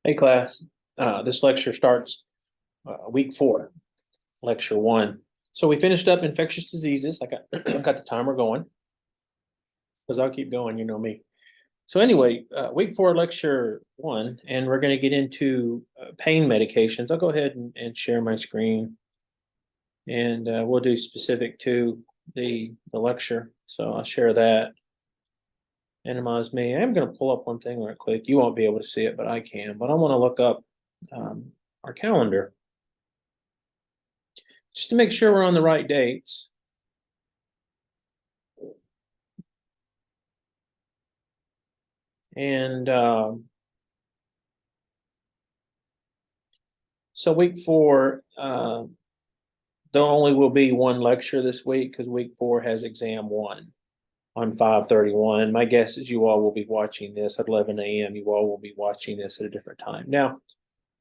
Hey class, this lecture starts week 4, lecture 1. So we finished up infectious diseases. I got got the timer going because I'll keep going, you know me. So anyway, week 4, lecture 1, and we're going to get into pain medications. I'll go ahead and share my screen, and we'll do specific to the lecture. So I'll share that. Minimize me. I'm going to pull up one thing right quick. You won't be able to see it, but I can. But I want to look up our calendar, just to make sure we're on the right dates. And so week 4, there only will be one lecture this week because week 4 has exam 1 on 5/31. My guess is you all will be watching this at 11 a.m. You all will be watching this at a different time. Now,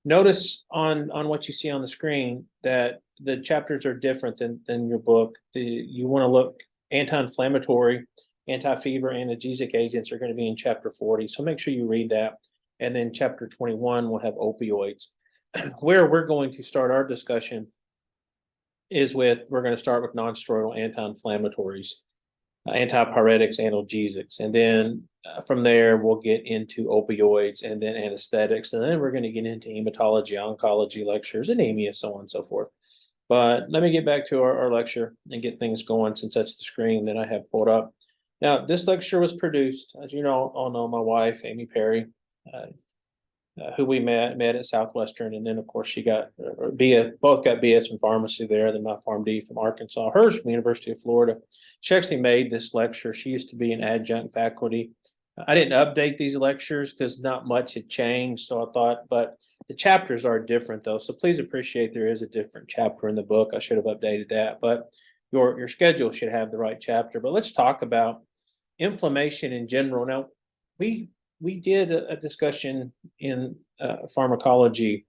notice on what you see on the screen that the chapters are different than your book. You want to look anti-inflammatory, anti-fever, analgesic agents are going to be in chapter 40. So make sure you read that. And then chapter 21 will have opioids. Where we're going to start our discussion is we're going to start with non-steroidal anti-inflammatories, antipyretics, analgesics, and then from there we'll get into opioids and then anesthetics, and then we're going to get into hematology, oncology lectures, anemia, so on and so forth. But let me get back to our lecture and get things going, since that's the screen that I have pulled up. Now, this lecture was produced, as you know, all know, my wife, Amy Perry, who we met at Southwestern, and then of course she got both got BS in pharmacy there, then my PharmD from Arkansas, hers from the University of Florida. She actually made this lecture. She used to be an adjunct faculty. I didn't update these lectures because not much had changed, so I thought, but the chapters are different though, so please appreciate there is a different chapter in the book. I should have updated that, but your schedule should have the right chapter. But let's talk about inflammation in general. Now, we did a discussion in Pharmacology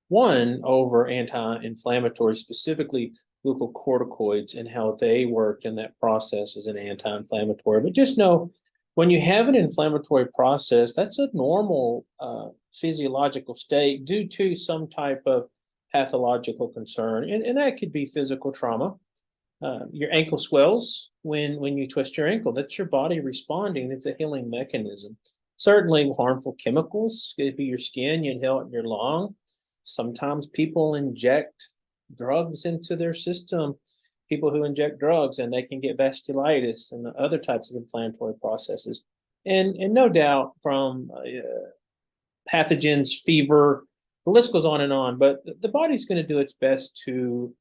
1 over anti-inflammatory, specifically glucocorticoids, and how they worked in that process as an anti-inflammatory. But just know, when you have an inflammatory process, that's a normal physiological state due to some type of pathological concern, and that could be physical trauma. Your ankle swells when you twist your ankle. That's your body responding. It's a healing mechanism. Certainly, harmful chemicals could be your skin, you inhale it in your lung. Sometimes people inject drugs into their system. People who inject drugs, and they can get vasculitis and other types of inflammatory processes. And no doubt from pathogens, fever, the list goes on and on. But the body's going to do its best to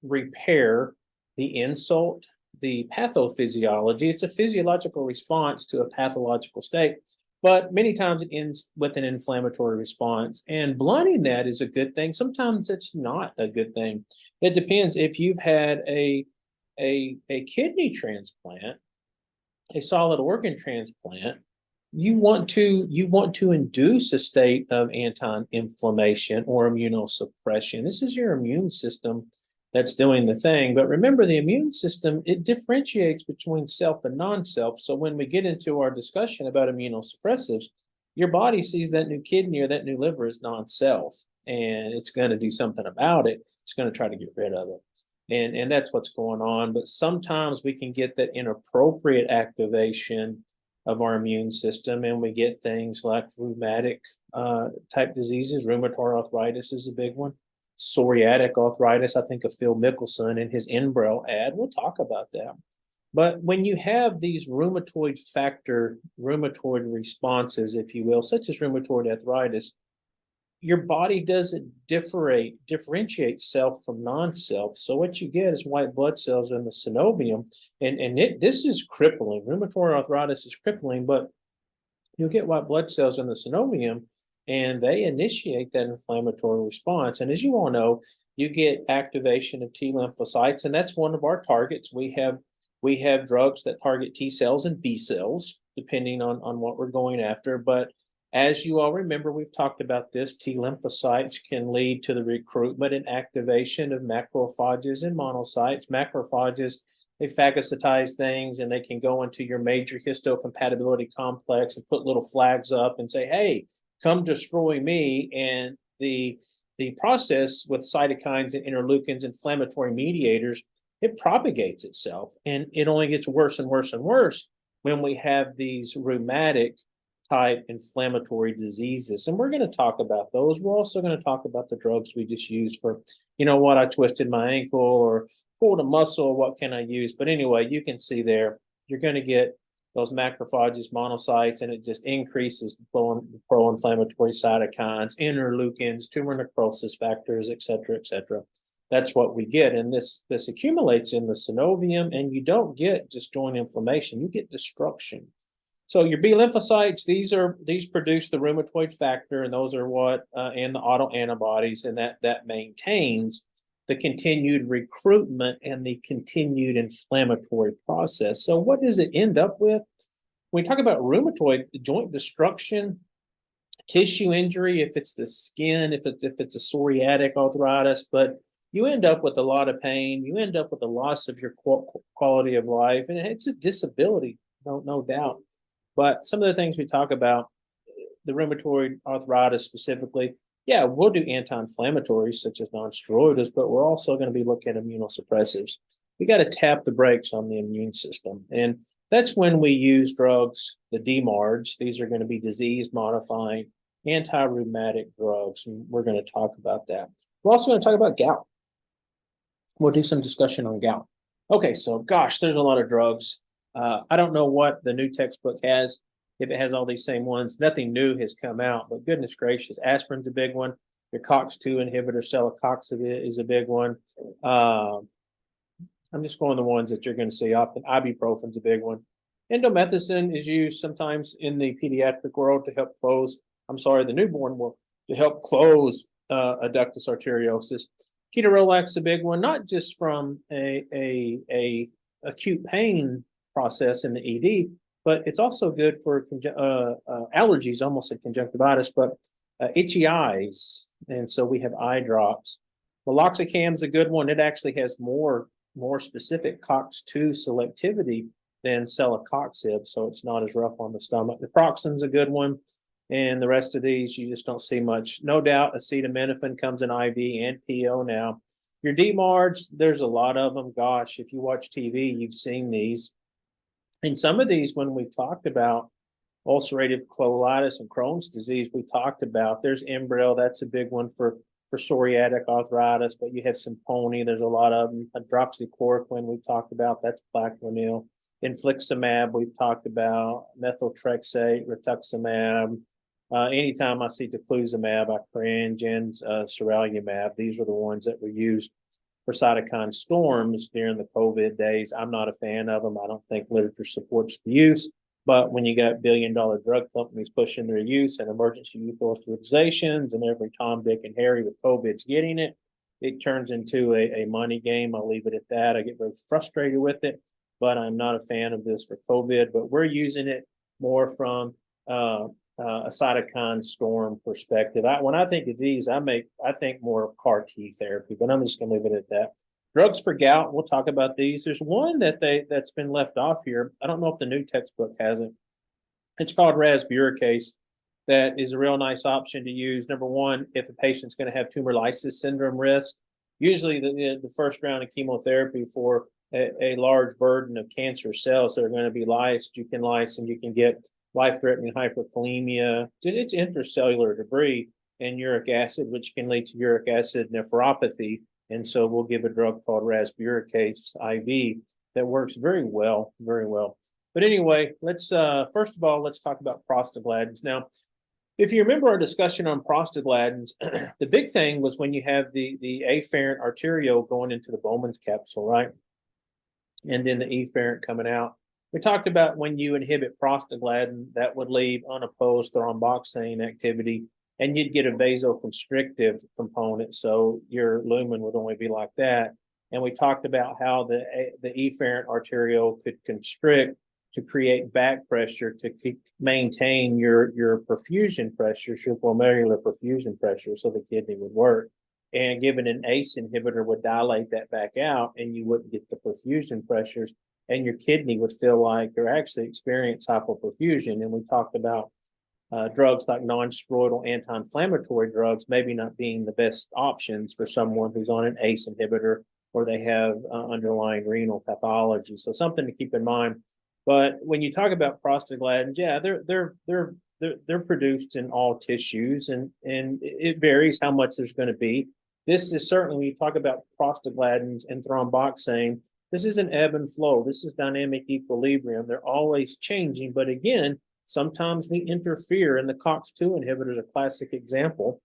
repair the insult, the pathophysiology. It's a physiological response to a pathological state, but many times it ends with an inflammatory response. And blunting that is a good thing. Sometimes it's not a good thing. It depends. If you've had a kidney transplant, a solid organ transplant, you want to induce a state of anti-inflammation or immunosuppression. This is your immune system that's doing the thing. But remember, the immune system, it differentiates between self and non-self. So when we get into our discussion about immunosuppressives, your body sees that new kidney or that new liver as non-self, and it's going to do something about it. It's going to try to get rid of it. And that's what's going on. But sometimes we can get that inappropriate activation of our immune system, and we get things like rheumatic type diseases. Rheumatoid arthritis is a big one. Psoriatic arthritis. I think of Phil Mickelson in his Enbrel ad. We'll talk about that. But when you have these rheumatoid responses, if you will, such as rheumatoid arthritis, your body doesn't differentiate self from non-self. So what you get is white blood cells in the synovium, and this is crippling. Rheumatoid arthritis is crippling, but you'll get white blood cells in the synovium, and they initiate that inflammatory response. And as you all know, you get activation of T lymphocytes, and that's one of our targets. We have drugs that target T cells and B cells, depending on what we're going after. But as you all remember, we've talked about this. T lymphocytes can lead to the recruitment and activation of macrophages and monocytes. Macrophages, they phagocytize things, and they can go into your major histocompatibility complex and put little flags up and say, hey, come destroy me. And the process with cytokines and interleukins, inflammatory mediators, it propagates itself, and it only gets worse and worse and worse when we have these rheumatic type inflammatory diseases. And we're going to talk about those. We're also going to talk about the drugs we just used for, I twisted my ankle or pulled a muscle. What can I use? But anyway, you can see there, you're going to get those macrophages, monocytes, and it just increases the pro-inflammatory cytokines, interleukins, tumor necrosis factors, et cetera, et cetera. That's what we get. And this accumulates in the synovium, and you don't get just joint inflammation, you get destruction. So your B lymphocytes, these produce the rheumatoid factor, and those are what and the autoantibodies, and that maintains the continued recruitment and the continued inflammatory process. So what does it end up with? When we talk about rheumatoid, joint destruction, tissue injury, if it's the skin, if it's a psoriatic arthritis, but you end up with a lot of pain, you end up with a loss of your quality of life, and it's a disability, no doubt. But some of the things we talk about, the rheumatoid arthritis specifically, yeah, we'll do anti-inflammatories such as non-steroidals, but we're also going to be looking at immunosuppressives. We got to tap the brakes on the immune system. And that's when we use drugs, the DMARDs. These are going to be disease-modifying anti-rheumatic drugs, and we're going to talk about that. We're also going to talk about gout. We'll do some discussion on gout. Okay, so gosh, there's a lot of drugs. I don't know what the new textbook has, if it has all these same ones. Nothing new has come out, but goodness gracious, aspirin's a big one. Your COX-2 inhibitor, celecoxib, is a big one. I'm just going the ones that you're going to see often. Ibuprofen's a big one. Indomethacin is used sometimes in the pediatric world to help close, the newborn world, to help close adductus arteriosus. Ketorolac a big one, not just from a acute pain process in the ED, but it's also good for allergies, almost like conjunctivitis, but itchy eyes. And so we have eye drops. Meloxicam's a good one. It actually has more specific COX-2 selectivity than celecoxib, so it's not as rough on the stomach. Naproxen's a good one. And the rest of these, you just don't see much. No doubt, acetaminophen comes in IV and PO now. Your DMARDs, there's a lot of them. Gosh, if you watch TV, you've seen these. And some of these, when we talked about ulcerative colitis and Crohn's disease, we talked about, there's Enbrel, that's a big one for psoriatic arthritis, but you have Simponi, there's a lot of them. Hydroxychloroquine, we talked about, that's Plaquenil. Infliximab, we've talked about. Methotrexate, rituximab. Anytime I see daclizumab, I cringe, and seralulimab. These are the ones that were used for cytokine storms during the COVID days. I'm not a fan of them. I don't think literature supports the use. But when you got billion-dollar drug companies pushing their use and emergency use authorizations, and every Tom, Dick, and Harry with COVID's getting it, it turns into a money game. I'll leave it at that. I get very frustrated with it, but I'm not a fan of this for COVID. But we're using it more from a cytokine storm perspective. When I think of these, I think more of CAR T therapy, but I'm just going to leave it at that. Drugs for gout, we'll talk about these. There's one that's been left off here. I don't know if the new textbook has it. It's called rasburicase. That is a real nice option to use. Number one, if a patient's going to have tumor lysis syndrome risk, usually the first round of chemotherapy for a large burden of cancer cells that are going to be lysed, you can lyse and you can get life-threatening hyperkalemia. It's intracellular debris and uric acid, which can lead to uric acid nephropathy. And so we'll give a drug called rasburicase IV that works very well, very well. But anyway, let's first of all, let's talk about prostaglandins. Now, if you remember our discussion on prostaglandins, the big thing was when you have the afferent arteriole going into the Bowman's capsule, right? And then the efferent coming out. We talked about when you inhibit prostaglandin, that would leave unopposed thromboxane activity, and you'd get a vasoconstrictive component, so your lumen would only be like that. And we talked about how the efferent arteriole could constrict to create back pressure to maintain your perfusion pressure, your glomerular perfusion pressure, so the kidney would work. And given an ACE inhibitor would dilate that back out, and you wouldn't get the perfusion pressures, and your kidney would feel like or actually experience hypoperfusion. And we talked about drugs like non-steroidal anti-inflammatory drugs maybe not being the best options for someone who's on an ACE inhibitor or they have underlying renal pathology. So something to keep in mind. But when you talk about prostaglandins, yeah, they're produced in all tissues, and it varies how much there's going to be. This is certainly, when you talk about prostaglandins and thromboxane, this is an ebb and flow. This is dynamic equilibrium. They're always changing, but again, sometimes we interfere, and the COX-2 inhibitor is a classic example.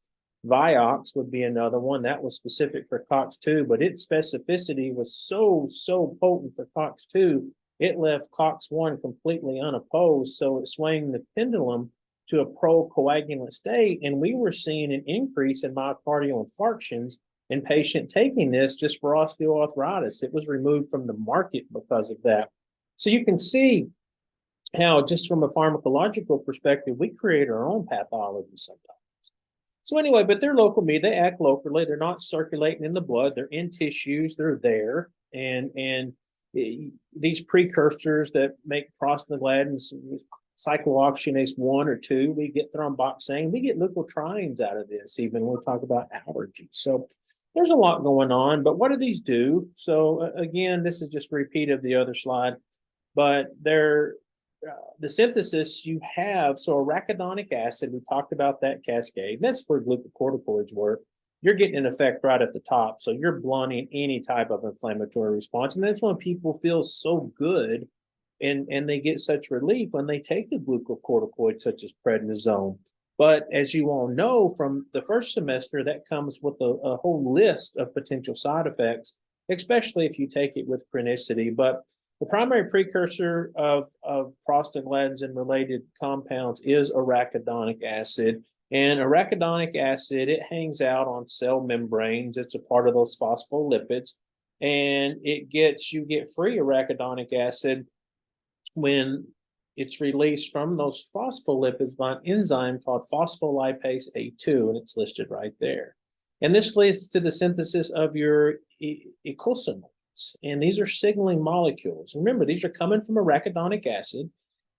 Vioxx would be another one that was specific for COX-2, but its specificity was so potent for COX-2, it left COX-1 completely unopposed, so it swung the pendulum to a procoagulant state, and we were seeing an increase in myocardial infarctions in patient taking this just for osteoarthritis. It was removed from the market because of that. So you can see how, just from a pharmacological perspective, we create our own pathology sometimes. So anyway, but they're local me. They act locally. They're not circulating in the blood. They're in tissues. They're there. And these precursors that make prostaglandins, cyclooxygenase 1 or 2, we get thromboxane. We get leukotrienes out of this, even when we talk about allergies. So there's a lot going on. But what do these do? So again, this is just a repeat of the other slide. But they're the synthesis you have, so arachidonic acid, we talked about that cascade. That's where glucocorticoids work. You're getting an effect right at the top, so you're blunting any type of inflammatory response. And that's when people feel so good and they get such relief when they take a glucocorticoid such as prednisone. But as you all know from the first semester, that comes with a whole list of potential side effects, especially if you take it with chronicity. But the primary precursor of prostaglandins and related compounds is arachidonic acid. And arachidonic acid, it hangs out on cell membranes. It's a part of those phospholipids. And you get free arachidonic acid when it's released from those phospholipids by an enzyme called phospholipase A2, and it's listed right there. And this leads to the synthesis of your eicosanoids. And these are signaling molecules. Remember, these are coming from arachidonic acid,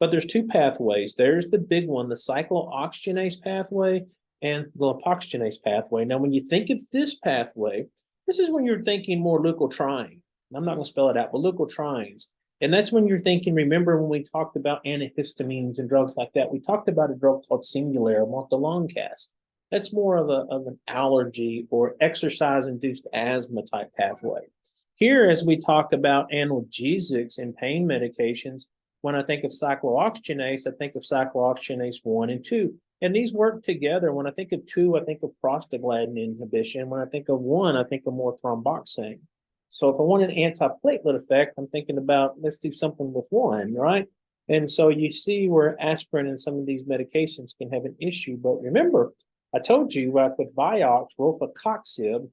but there's two pathways. There's the big one, the cyclooxygenase pathway and the lipoxygenase pathway. Now, when you think of this pathway, this is when you're thinking more leukotriene. I'm not going to spell it out, but leukotrienes. And that's when you're thinking, remember when we talked about antihistamines and drugs like that, we talked about a drug called Singulair, Montelongcast. That's more of an allergy or exercise-induced asthma type pathway. Here, as we talk about analgesics and pain medications, when I think of cyclooxygenase, I think of cyclooxygenase 1 and 2. And these work together. When I think of 2, I think of prostaglandin inhibition. When I think of 1, I think of more thromboxane. So if I want an antiplatelet effect, I'm thinking about, let's do something with 1, right? And so you see where aspirin and some of these medications can have an issue. But remember, I told you with Vioxx, rofecoxib,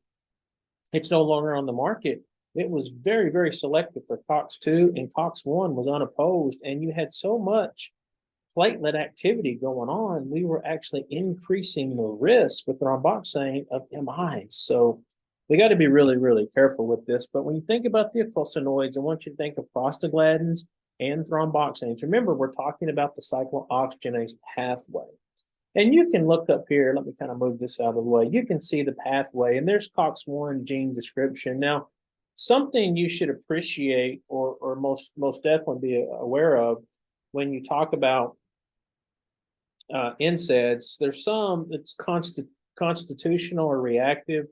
it's no longer on the market. It was very, very selective for COX-2, and COX-1 was unopposed, and you had so much platelet activity going on, we were actually increasing the risk with thromboxane of MIs. So we got to be really, really careful with this. But when you think about the eicosanoids, I want you to think of prostaglandins and thromboxanes. Remember, we're talking about the cyclooxygenase pathway. And you can look up here, let me kind of move this out of the way. You can see the pathway, and there's COX-1 gene description. Now, something you should appreciate or most definitely be aware of when you talk about NSAIDs, there's some that's constitutional or reactive.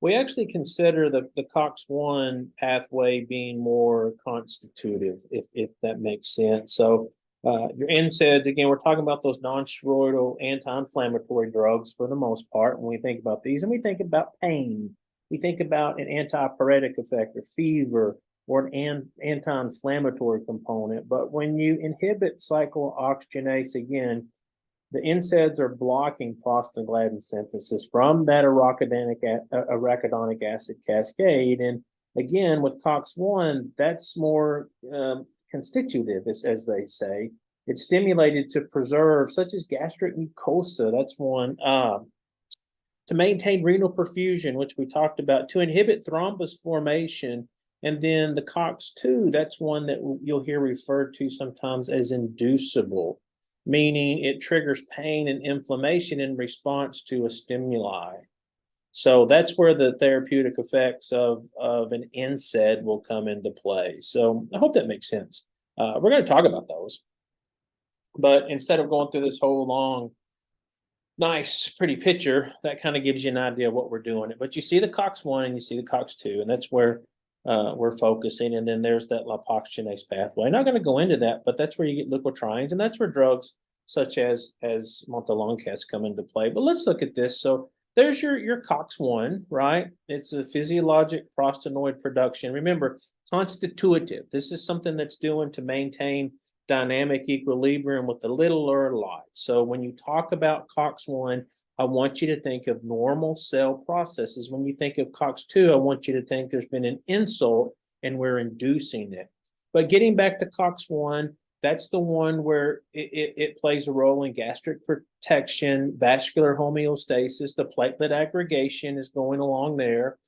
We actually consider the COX-1 pathway being more constitutive, if that makes sense. So your NSAIDs, again, we're talking about those non-steroidal anti-inflammatory drugs for the most part when we think about these, and we think about pain. We think about an antipyretic effect or fever or an anti-inflammatory component. But when you inhibit cyclooxygenase, again, the NSAIDs are blocking prostaglandin synthesis from that arachidonic acid cascade. And again, with COX-1, that's more constitutive, as they say. It's stimulated to preserve, such as gastric mucosa. That's one. To maintain renal perfusion, which we talked about, to inhibit thrombus formation. And then the COX-2, that's one that you'll hear referred to sometimes as inducible. meaning it triggers pain and inflammation in response to a stimuli. So that's where the therapeutic effects of an NSAID will come into play. So I hope that makes sense. We're going to talk about those, but instead of going through this whole long, nice, pretty picture, that kind of gives you an idea of what we're doing. But you see the COX-1 and you see the COX-2, and that's where we're focusing. And then there's that lipoxygenase pathway. I'm not going to go into that, but that's where you get leukotrienes, and that's where drugs such as montelukast come into play. But let's look at this. So there's your COX-1, right? It's a physiologic prostanoid production. Remember, constitutive. This is something that's doing to maintain dynamic equilibrium with a little or a lot. So when you talk about COX-1, I want you to think of normal cell processes. When you think of COX-2, I want you to think there's been an insult and we're inducing it. But getting back to COX-1, that's the one where it plays a role in gastric protection, vascular homeostasis, the platelet aggregation is going along there,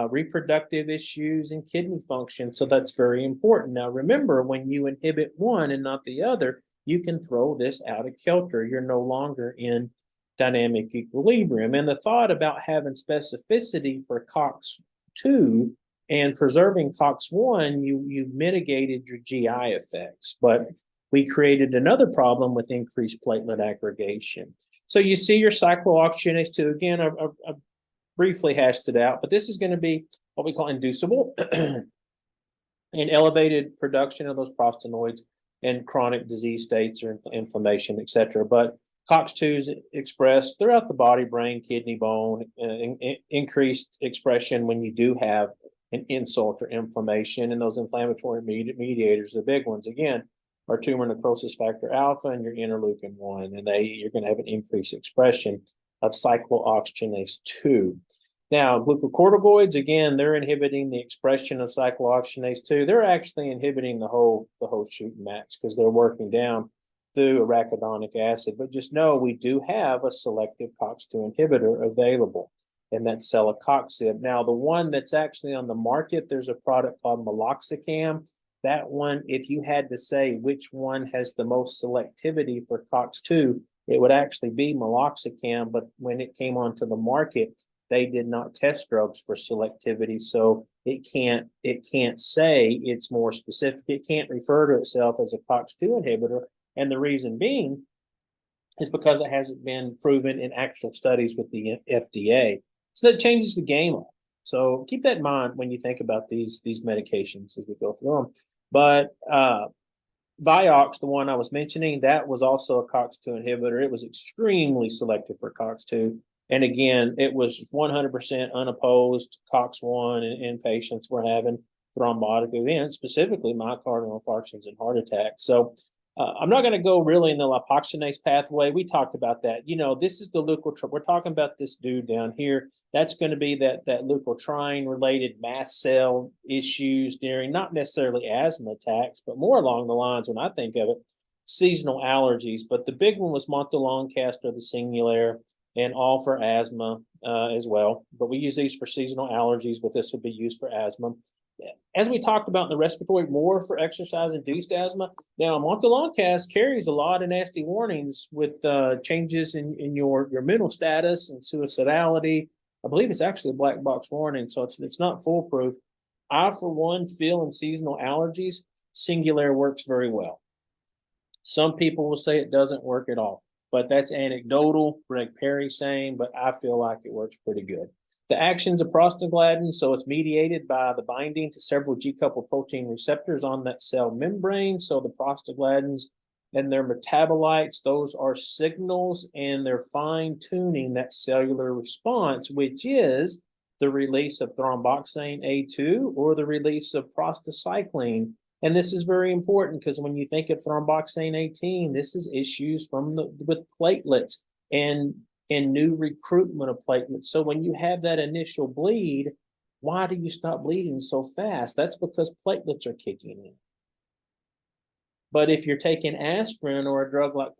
reproductive issues and kidney function. So that's very important. Now, remember, when you inhibit one and not the other, you can throw this out of kilter. You're no longer in dynamic equilibrium. And the thought about having specificity for COX-2 and preserving COX-1, you mitigated your GI effects, but we created another problem with increased platelet aggregation. So you see your cyclooxygenase 2, again, I briefly hashed it out, but this is going to be what we call inducible and elevated production of those prostanoids in chronic disease states or inflammation, et cetera. But COX-2 is expressed throughout the body, brain, kidney, bone, increased expression when you do have an insult or inflammation, and those inflammatory mediators, the big ones, again, are tumor necrosis factor alpha and your interleukin-1, and you're going to have an increased expression of cyclooxygenase 2. Now, glucocorticoids, again, they're inhibiting the expression of cyclooxygenase 2. They're actually inhibiting the whole shooting match because they're working down through arachidonic acid. But just know we do have a selective COX-2 inhibitor available, and that's celecoxib. Now, the one that's actually on the market, there's a product called meloxicam. That one, if you had to say which one has the most selectivity for COX-2, it would actually be meloxicam. But when it came onto the market, they did not test drugs for selectivity, so it can't say it's more specific. It can't refer to itself as a COX-2 inhibitor, and the reason being is because it hasn't been proven in actual studies with the FDA. So that changes the game up. So keep that in mind when you think about these medications as we go through them. But Vioxx, the one I was mentioning, that was also a COX-2 inhibitor. It was extremely selective for COX-2. And again, it was 100% unopposed. COX-1 in patients were having thrombotic events, specifically myocardial infarctions and heart attacks. So I'm not going to go really in the lipoxygenase pathway. We talked about that. You know, this is the leukotriene. We're talking about this dude down here. That's going to be that leukotriene-related mast cell issues during not necessarily asthma attacks, but more along the lines, when I think of it, seasonal allergies. But the big one was montelukast or the Singulair, and all for asthma as well. But we use these for seasonal allergies, but this would be used for asthma. As we talked about in the respiratory, more for exercise-induced asthma. Now, montelukast carries a lot of nasty warnings with changes in your mental status and suicidality. I believe it's actually a black box warning, so it's not foolproof. I, for one, feel in seasonal allergies, Singulair works very well. Some people will say it doesn't work at all, but that's anecdotal. Greg Perry saying, but I feel like it works pretty good. The action's a prostaglandin, so it's mediated by the binding to several G-coupled protein receptors on that cell membrane. So the prostaglandins and their metabolites, those are signals, and they're fine-tuning that cellular response, which is the release of thromboxane A2 or the release of prostacyclin. And this is very important because when you think of thromboxane 18, this is issues with platelets and new recruitment of platelets. So when you have that initial bleed, why do you stop bleeding so fast? That's because platelets are kicking in. But if you're taking aspirin or a drug like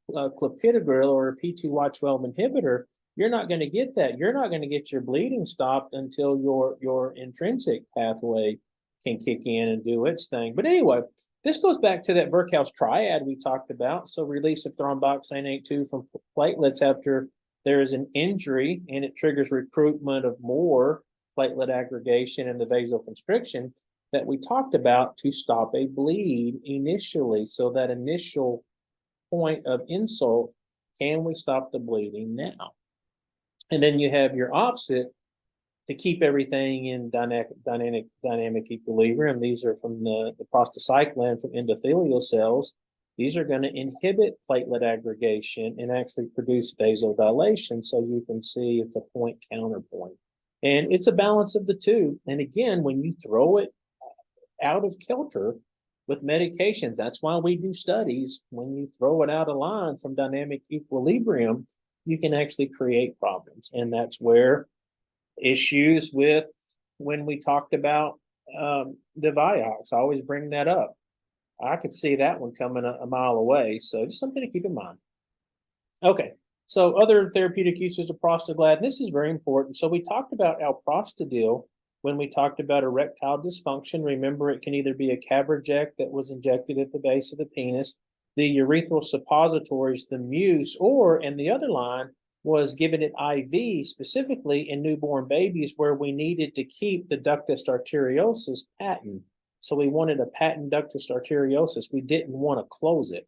clopidogrel or a P2Y12 inhibitor, you're not going to get that. You're not going to get your bleeding stopped until your intrinsic pathway can kick in and do its thing. But anyway, This goes back to that Virchow's triad we talked about. So release of thromboxane 2 from platelets after there is an injury and it triggers recruitment of more platelet aggregation and the vasoconstriction that we talked about to stop a bleed initially. So that initial point of insult, can we stop the bleeding now? And then you have your opposite to keep everything in dynamic equilibrium. These are from the prostacyclin from endothelial cells. These are going to inhibit platelet aggregation and actually produce vasodilation. So you can see it's a point counterpoint. And it's a balance of the two. And again, when you throw it out of kilter with medications, that's why we do studies. When you throw it out of line from dynamic equilibrium, you can actually create problems. And that's where issues with when we talked about the Vioxx, I always bring that up. I could see that one coming a mile away. So just something to keep in mind. Okay, so other therapeutic uses of prostaglandin. This is very important. So we talked about alprostadil when we talked about erectile dysfunction. Remember, it can either be a cabraject that was injected at the base of the penis, the urethral suppositories, the muse, or in the other line was given it IV, specifically in newborn babies where we needed to keep the ductus arteriosus patent. So we wanted a patent ductus arteriosus. We didn't want to close it.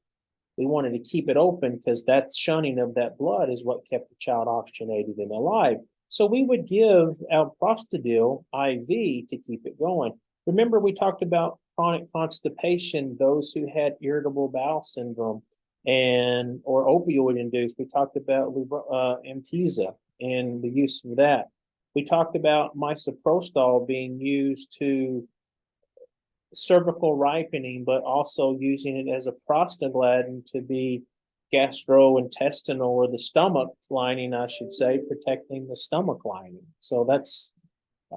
We wanted to keep it open because that shunning of that blood is what kept the child oxygenated and alive. So we would give alprostadil IV to keep it going. Remember, we talked about chronic constipation, those who had irritable bowel syndrome and or opioid induced. We talked about Amtesa and the use of that. We talked about misoprostol being used to cervical ripening, but also using it as a prostaglandin to be gastrointestinal or the stomach lining, I should say, protecting the stomach lining. So that's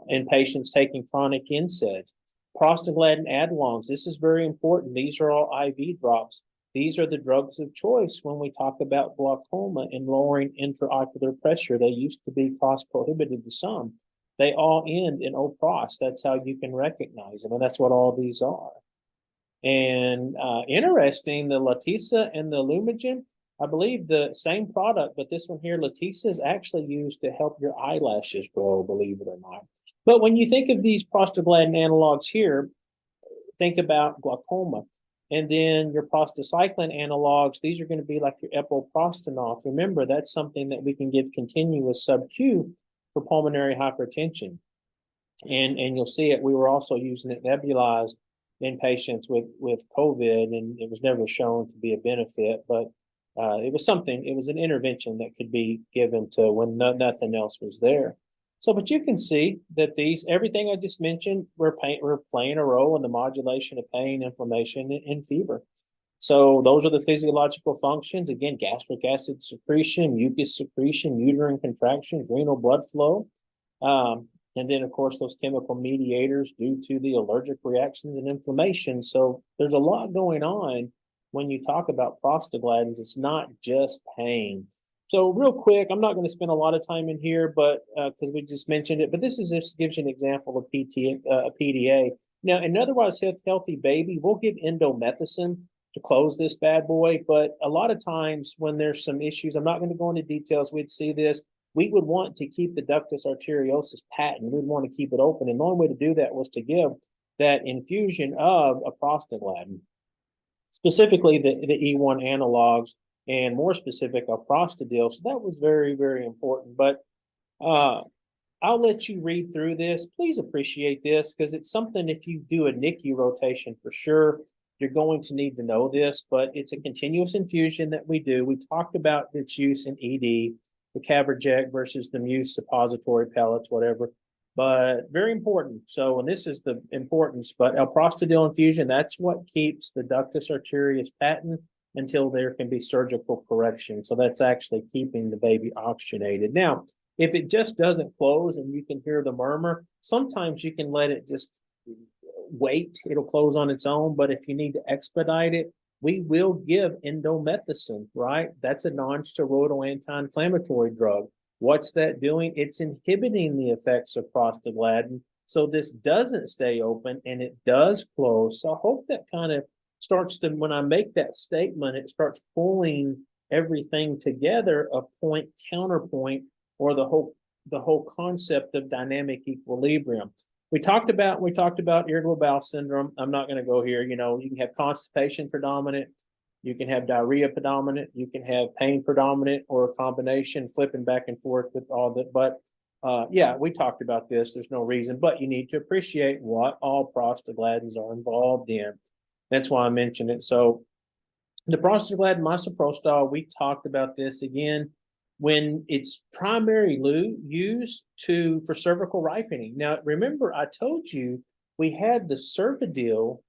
in patients taking chronic NSAIDs. Prostaglandin analogs, this is very important. These are all IV drops. These are the drugs of choice when we talk about glaucoma and lowering intraocular pressure. They used to be cost prohibitive to some. They all end in OPROS. That's how you can recognize them, and that's what all these are. And interesting, the Latisa and the Lumigen, I believe the same product, but this one here, Latisa, is actually used to help your eyelashes grow, believe it or not. But when you think of these prostaglandin analogs here, think about glaucoma. And then your prostacyclin analogs, these are going to be like your epoprostenol. Remember, that's something that we can give continuous sub-Q for pulmonary hypertension. And you'll see it, we were also using it nebulized in patients with COVID, and it was never shown to be a benefit, but it was something, it was an intervention that could be given to when nothing else was there. So, but you can see that these, everything I just mentioned, we're playing a role in the modulation of pain, inflammation, and fever. So those are the physiological functions. Again, gastric acid secretion, mucus secretion, uterine contractions, renal blood flow. And then, of course, those chemical mediators due to the allergic reactions and inflammation. So there's a lot going on when you talk about prostaglandins. It's not just pain. So real quick, I'm not going to spend a lot of time in here, but because we just mentioned it, but this is just gives you an example of PDA. Now, in otherwise healthy baby, we'll give indomethacin to close this bad boy, but a lot of times when there's some issues, I'm not going to go into details, we'd see this, we would want to keep the ductus arteriosus patent. We'd want to keep it open. And the only way to do that was to give that infusion of a prostaglandin, specifically the E1 analogs, and more specific, alprostadil. So that was very, very important. But I'll let you read through this. Please appreciate this because it's something, if you do a NICU rotation for sure, you're going to need to know this, but it's a continuous infusion that we do. We talked about its use in ED, the cabraject versus the muse suppository pellets, whatever, but very important. So, and this is the importance, but alprostadil infusion, that's what keeps the ductus arteriosus patent until there can be surgical correction. So that's actually keeping the baby oxygenated. Now, if it just doesn't close and you can hear the murmur, sometimes you can let it just wait. It'll close on its own. But if you need to expedite it, we will give indomethacin, right? That's a non-steroidal anti-inflammatory drug. What's that doing? It's inhibiting the effects of prostaglandin. So this doesn't stay open and it does close. So I hope that kind of starts to, when I make that statement, it starts pulling everything together, a point counterpoint, or the whole concept of dynamic equilibrium. We talked about irritable bowel syndrome. I'm not going to go here. You know, you can have constipation predominant, you can have diarrhea predominant, you can have pain predominant, or a combination, flipping back and forth with all that. But yeah, we talked about this. There's no reason, but you need to appreciate what all prostaglandins are involved in. That's why I mentioned it. So the prostaglandin misoprostol, we talked about this again when it's primarily used for cervical ripening. Now, remember, I told you we had the Cervidil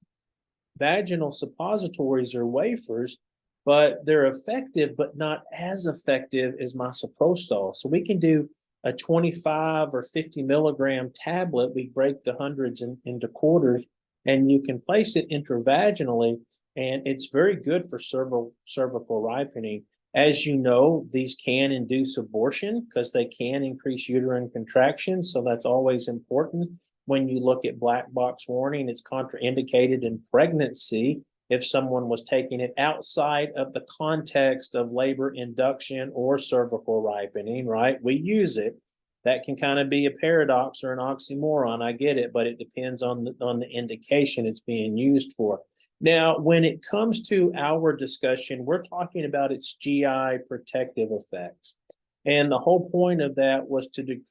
vaginal suppositories or wafers, but they're effective, but not as effective as misoprostol. So we can do a 25 or 50 milligram tablet. We break the hundreds into quarters, and you can place it intravaginally, and it's very good for cervical ripening. As you know, these can induce abortion because they can increase uterine contractions. So that's always important. When you look at black box warning, it's contraindicated in pregnancy if someone was taking it outside of the context of labor induction or cervical ripening, right? We use it. That can kind of be a paradox or an oxymoron. I get it, but it depends on the indication it's being used for. Now, when it comes to our discussion, we're talking about its GI protective effects. And the whole point of that was to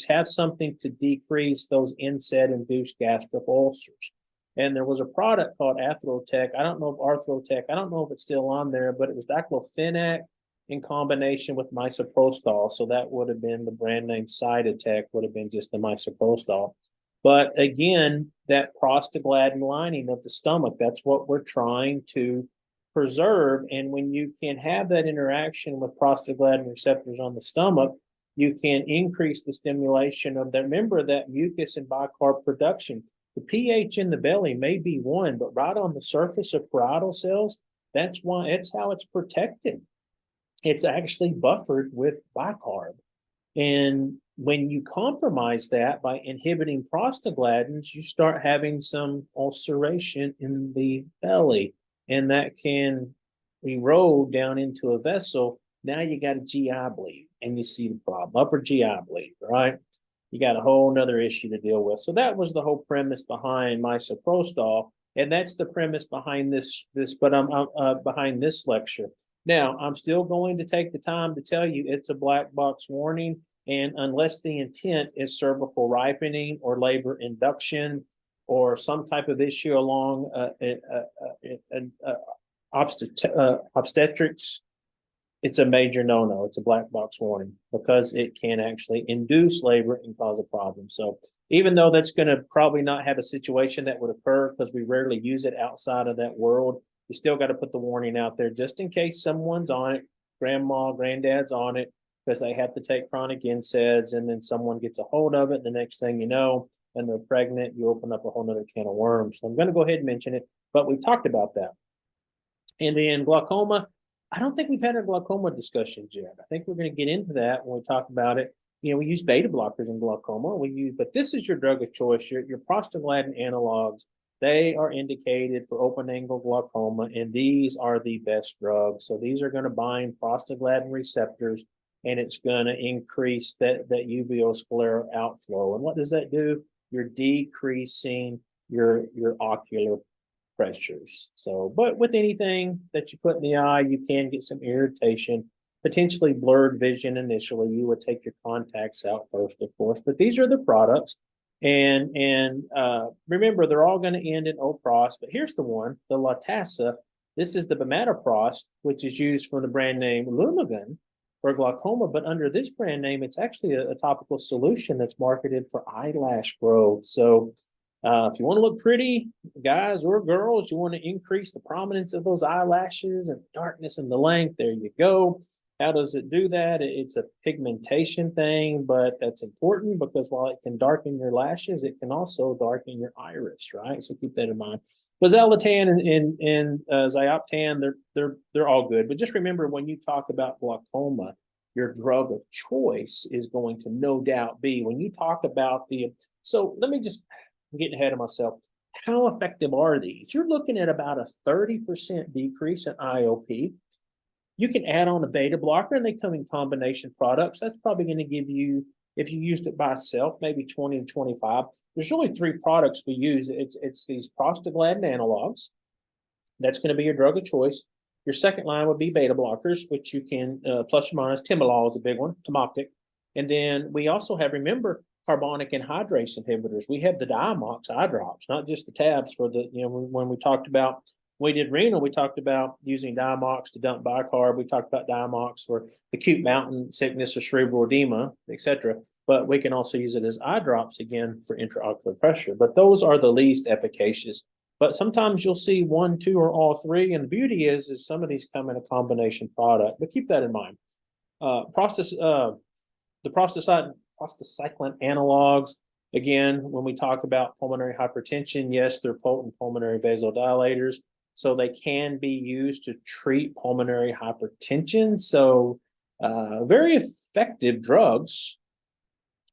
have something to decrease those NSAID-induced gastric ulcers. And there was a product called Arthrotec. I don't know if it's still on there, but it was diclofenac in combination with misoprostol. So that would have been the brand name Cytotec, would have been just the misoprostol. But again, that prostaglandin lining of the stomach, that's what we're trying to preserve. And when you can have that interaction with prostaglandin receptors on the stomach, you can increase the stimulation of that. Remember that mucus and bicarb production. The pH in the belly may be 1, but right on the surface of parietal cells, that's how it's protected. It's actually buffered with bicarb. And when you compromise that by inhibiting prostaglandins, you start having some ulceration in the belly, and that can erode down into a vessel. Now you got a GI bleed, and you see the problem, upper GI bleed, right? You got a whole nother issue to deal with. So that was the whole premise behind misoprostol, and that's the premise behind this. But I'm behind this lecture. Now, I'm still going to take the time to tell you it's a black box warning, and unless the intent is cervical ripening or labor induction or some type of issue along obstetrics, it's a major no-no. It's a black box warning because it can actually induce labor and cause a problem. So even though that's going to probably not have a situation that would occur because we rarely use it outside of that world, you still got to put the warning out there just in case someone's on it, grandma, granddad's on it, because they have to take chronic NSAIDs, and then someone gets a hold of it. The next thing you know, and they're pregnant, you open up a whole nother can of worms. So I'm going to go ahead and mention it, but we've talked about that. And then glaucoma, I don't think we've had our glaucoma discussions yet. I think we're going to get into that when we talk about it. You know, we use beta blockers in glaucoma. But this is your drug of choice, your prostaglandin analogs. They are indicated for open angle glaucoma, and these are the best drugs. So these are going to bind prostaglandin receptors, and it's going to increase that uveoscleral outflow. And what does that do? You're decreasing your ocular pressures. So, but with anything that you put in the eye, you can get some irritation, potentially blurred vision initially. You would take your contacts out first, of course. But these are the products. And remember, they're all going to end in opros. But here's the one, the Latassa. This is the bimatoprost, which is used for the brand name Lumigan for glaucoma. But under this brand name, it's actually a topical solution that's marketed for eyelash growth. So if you want to look pretty, guys or girls, you want to increase the prominence of those eyelashes and darkness and the length, there you go. How does it do that? It's a pigmentation thing, but that's important because while it can darken your lashes, it can also darken your iris, right? So keep that in mind. Zolatan and Zioptan, they're all good. But just remember, when you talk about glaucoma, your drug of choice is going to no doubt be, when you talk about so let me just, I'm getting ahead of myself. how effective are these? You're looking at about a 30% decrease in IOP. You can add on a beta blocker, and they come in combination products. That's probably going to give you, if you used it by itself, maybe 20 to 25. There's really three products we use. It's these prostaglandin analogs. That's going to be your drug of choice. Your second line would be beta blockers, which you can plus or minus. Timolol is a big one, Timoptic. And then we also have, remember, carbonic anhydrase inhibitors. We have the Diamox eye drops, not just the tabs for the, when we talked about, we did renal, we talked about using Diamox to dump bicarb. We talked about Diamox for acute mountain sickness or cerebral edema, etc. But we can also use it as eye drops again for intraocular pressure. But those are the least efficacious. But sometimes you'll see one, two, or all three. And the beauty is some of these come in a combination product. But keep that in mind. The prostacyclin analogs, again, when we talk about pulmonary hypertension, yes, they're potent pulmonary vasodilators. So they can be used to treat pulmonary hypertension. So very effective drugs.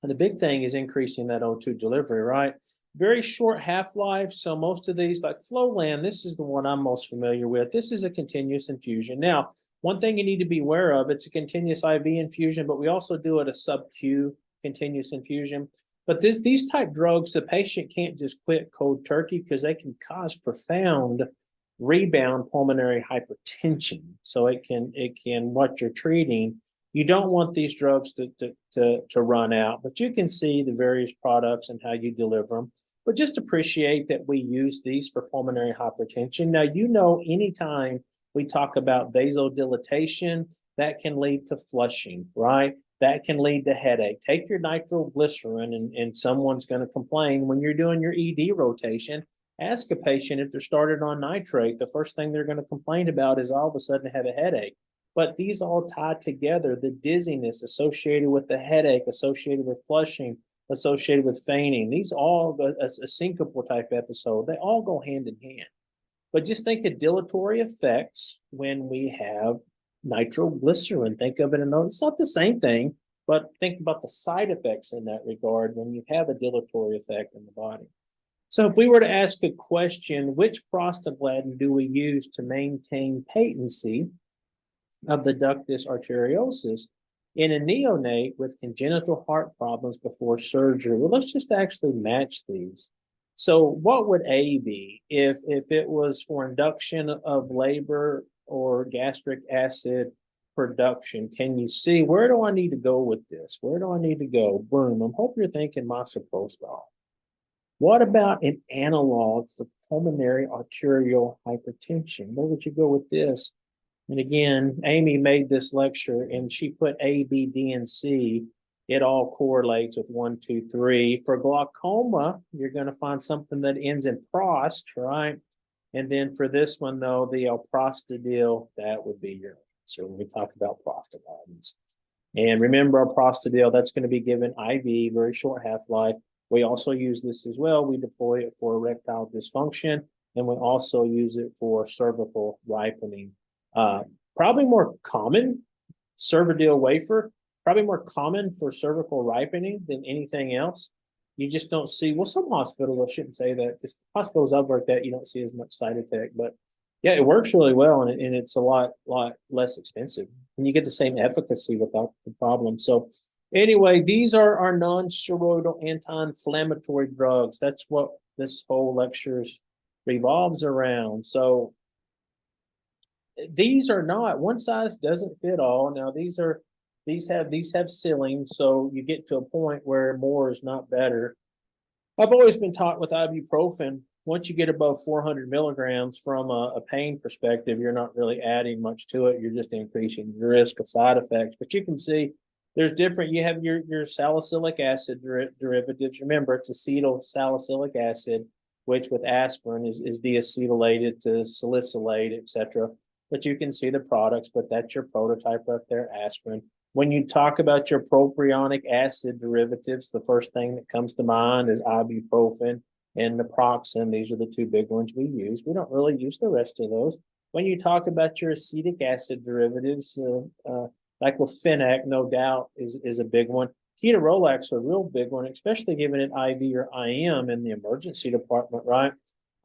And the big thing is increasing that O2 delivery, right? Very short half-life. So most of these, like Flolan, this is the one I'm most familiar with. This is a continuous infusion. Now, one thing you need to be aware of, it's a continuous IV infusion, but we also do it a sub-Q continuous infusion. But these type drugs, the patient can't just quit cold turkey because they can cause profound rebound pulmonary hypertension. So it can what you're treating. You don't want these drugs to run out, but you can see the various products and how you deliver them. But just appreciate that we use these for pulmonary hypertension. Now, anytime we talk about vasodilatation, that can lead to flushing, right? That can lead to headache. Take your nitroglycerin, and someone's going to complain when you're doing your ED rotation. Ask a patient if they're started on nitrate. The first thing they're going to complain about is all of a sudden have a headache. But these all tie together. The dizziness associated with the headache, associated with flushing, associated with fainting. These all, a syncopal type episode, they all go hand in hand. But just think of dilatory effects when we have nitroglycerin. Think of it it's not the same thing, but think about the side effects in that regard when you have a dilatory effect in the body. So if we were to ask a question, which prostaglandin do we use to maintain patency of the ductus arteriosus in a neonate with congenital heart problems before surgery? Well, let's just actually match these. So what would A be if it was for induction of labor or gastric acid production? Can you see, where do I need to go with this? Where do I need to go? Boom. I hope you're thinking misoprostol. What about an analog for pulmonary arterial hypertension? Where would you go with this? And again, Amy made this lecture and she put A, B, D, and C. It all correlates with 1, 2, 3. For glaucoma, you're going to find something that ends in prost, right? And then for this one, though, the alprostadil, that would be your answer when we talk about prostaglandins. And remember, our prostadil, that's going to be given IV, very short half-life. We also use this as well. We deploy it for erectile dysfunction, and we also use it for cervical ripening. Probably more common, Cervidil wafer, probably more common for cervical ripening than anything else. You just don't see, well, some hospitals, I shouldn't say that, just hospitals I've worked at, you don't see as much side effect, but yeah, it works really well, and it's a lot less expensive, and you get the same efficacy without the problem. So anyway, these are our non-steroidal anti-inflammatory drugs. That's what this whole lecture revolves around. So these are not, one size doesn't fit all. Now these have ceilings, so you get to a point where more is not better. I've always been taught with ibuprofen, once you get above 400 milligrams from a pain perspective, you're not really adding much to it. You're just increasing the risk of side effects. But you can see there's different, you have your salicylic acid derivatives. Remember, it's acetyl salicylic acid, which with aspirin is deacetylated to salicylate, etc. But you can see the products, but that's your prototype right there, aspirin. When you talk about your propionic acid derivatives, the first thing that comes to mind is ibuprofen and naproxen. These are the two big ones we use. We don't really use the rest of those. When you talk about your acetic acid derivatives, like with Finac, no doubt is a big one. ketorolacs are a real big one, especially given it IV or IM in the emergency department, right?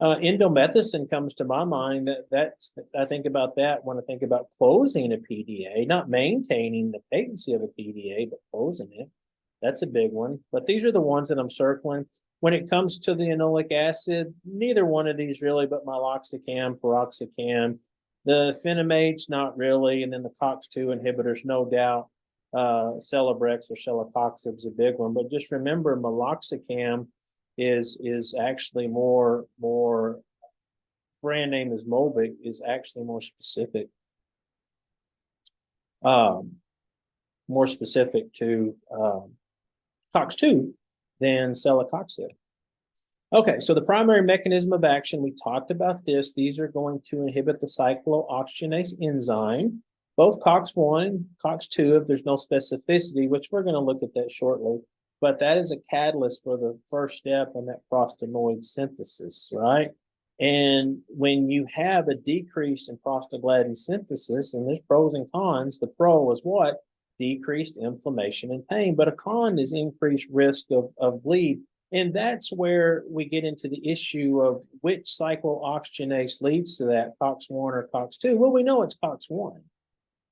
Indomethacin comes to my mind. I think about that when I think about closing a PDA, not maintaining the patency of a PDA, but closing it. That's a big one. But these are the ones that I'm circling. When it comes to the enolic acid, neither one of these really, but meloxicam, piroxicam, the phenamates, not really, and then the COX-2 inhibitors, no doubt. Celebrex or celecoxib is a big one, but just remember meloxicam is actually more brand name is Mobic, is actually more specific to COX-2 than celecoxib. Okay, so the primary mechanism of action, we talked about this. These are going to inhibit the cyclooxygenase enzyme, both COX-1 and COX-2 if there's no specificity, which we're going to look at that shortly. But that is a catalyst for the first step in that prostanoid synthesis, right? And when you have a decrease in prostaglandin synthesis, and there's pros and cons, the pro is what? Decreased inflammation and pain, but a con is increased risk of bleed. And that's where we get into the issue of which cyclooxygenase leads to that, COX-1 or COX-2. Well, we know it's COX-1.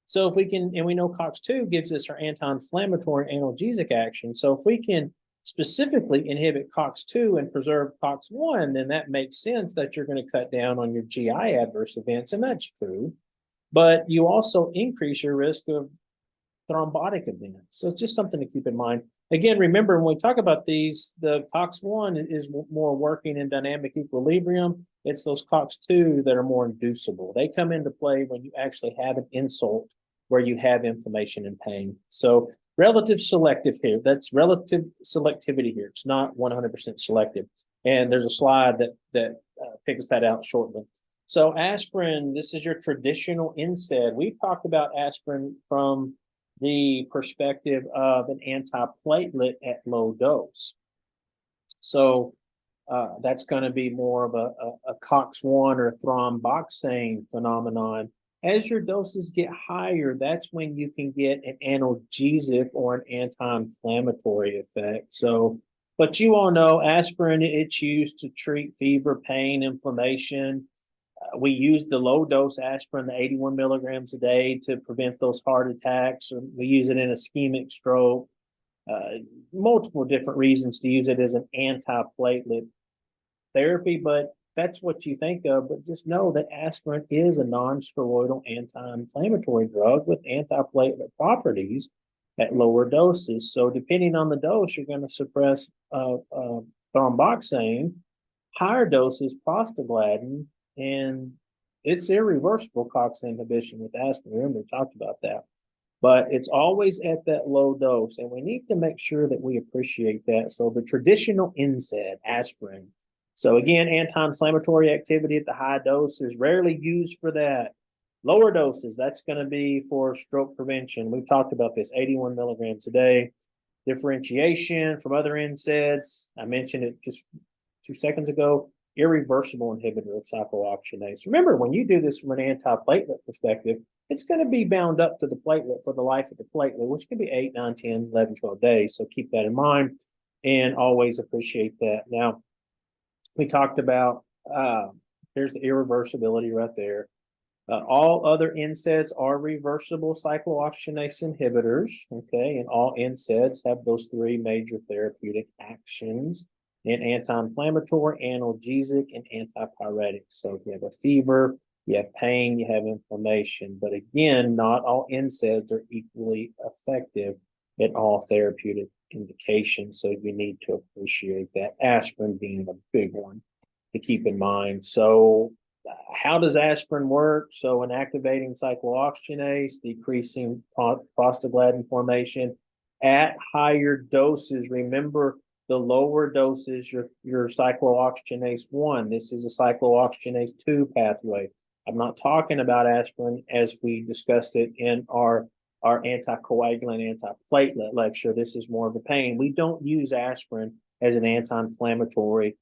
So if we can, and we know COX-2 gives us our anti-inflammatory analgesic action. So if we can specifically inhibit COX-2 and preserve COX-1, then that makes sense that you're going to cut down on your GI adverse events, and that's true. But you also increase your risk of thrombotic events. So it's just something to keep in mind. Again, remember, when we talk about these, the COX-1 is more working in dynamic equilibrium. It's those COX-2 that are more inducible. They come into play when you actually have an insult where you have inflammation and pain. So relative selective here, that's relative selectivity here. It's not 100% selective. And there's a slide that picks that out shortly. So aspirin, this is your traditional NSAID. We've talked about aspirin from the perspective of an antiplatelet at low dose. So that's going to be more of a COX-1 or thromboxane phenomenon. As your doses get higher, that's when you can get an analgesic or an anti-inflammatory effect. So, but you all know aspirin, it's used to treat fever, pain, inflammation. We use the low dose aspirin, the 81 milligrams a day, to prevent those heart attacks. We use it in ischemic stroke. Multiple different reasons to use it as an antiplatelet therapy, but that's what you think of. But just know that aspirin is a non-steroidal anti-inflammatory drug with antiplatelet properties at lower doses. So depending on the dose, you're going to suppress thromboxane, higher doses prostaglandin, and it's irreversible COX inhibition with aspirin. Remember, we talked about that. But it's always at that low dose, and we need to make sure that we appreciate that. So the traditional NSAID, aspirin. So again, anti-inflammatory activity at the high dose is rarely used for that. Lower doses, that's going to be for stroke prevention. We've talked about this, 81 milligrams a day. Differentiation from other NSAIDs, I mentioned it just 2 seconds ago, irreversible inhibitor of cyclooxygenase. Remember, when you do this from an antiplatelet perspective, it's going to be bound up to the platelet for the life of the platelet, which can be 8, 9, 10, 11, 12 days. So keep that in mind and always appreciate that. Now, we talked about, there's the irreversibility right there. All other NSAIDs are reversible cyclooxygenase inhibitors, okay? And all NSAIDs have those 3 major therapeutic actions: an anti-inflammatory, analgesic, and antipyretic. So if you have a fever, you have pain, you have inflammation. But again, not all NSAIDs are equally effective at all therapeutic indications. So you need to appreciate that. Aspirin being a big one to keep in mind. So how does aspirin work? So inactivating cyclooxygenase, decreasing prostaglandin formation at higher doses. Remember, the lower doses, your cyclooxygenase 1. This is a cyclooxygenase 2 pathway. I'm not talking about aspirin as we discussed it in our anticoagulant, antiplatelet lecture. This is more of the pain. We don't use aspirin as an anti-inflammatory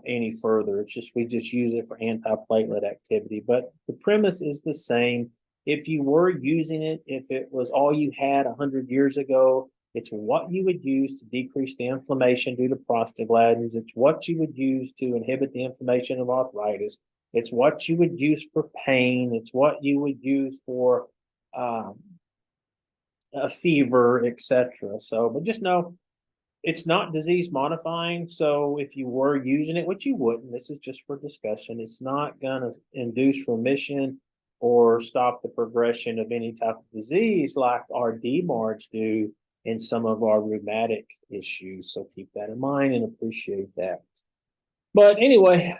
any further. It's just, we just use it for antiplatelet activity. But the premise is the same. If you were using it, if it was all you had 100 years ago, It's what you would use to decrease the inflammation due to prostaglandins. It's what you would use to inhibit the inflammation of arthritis. It's what you would use for pain. It's what you would use for a fever, etc. So, but just know it's not disease modifying. So if you were using it, which you wouldn't, this is just for discussion, it's not going to induce remission or stop the progression of any type of disease like our DMARDs do in some of our rheumatic issues. So keep that in mind and appreciate that. But anyway,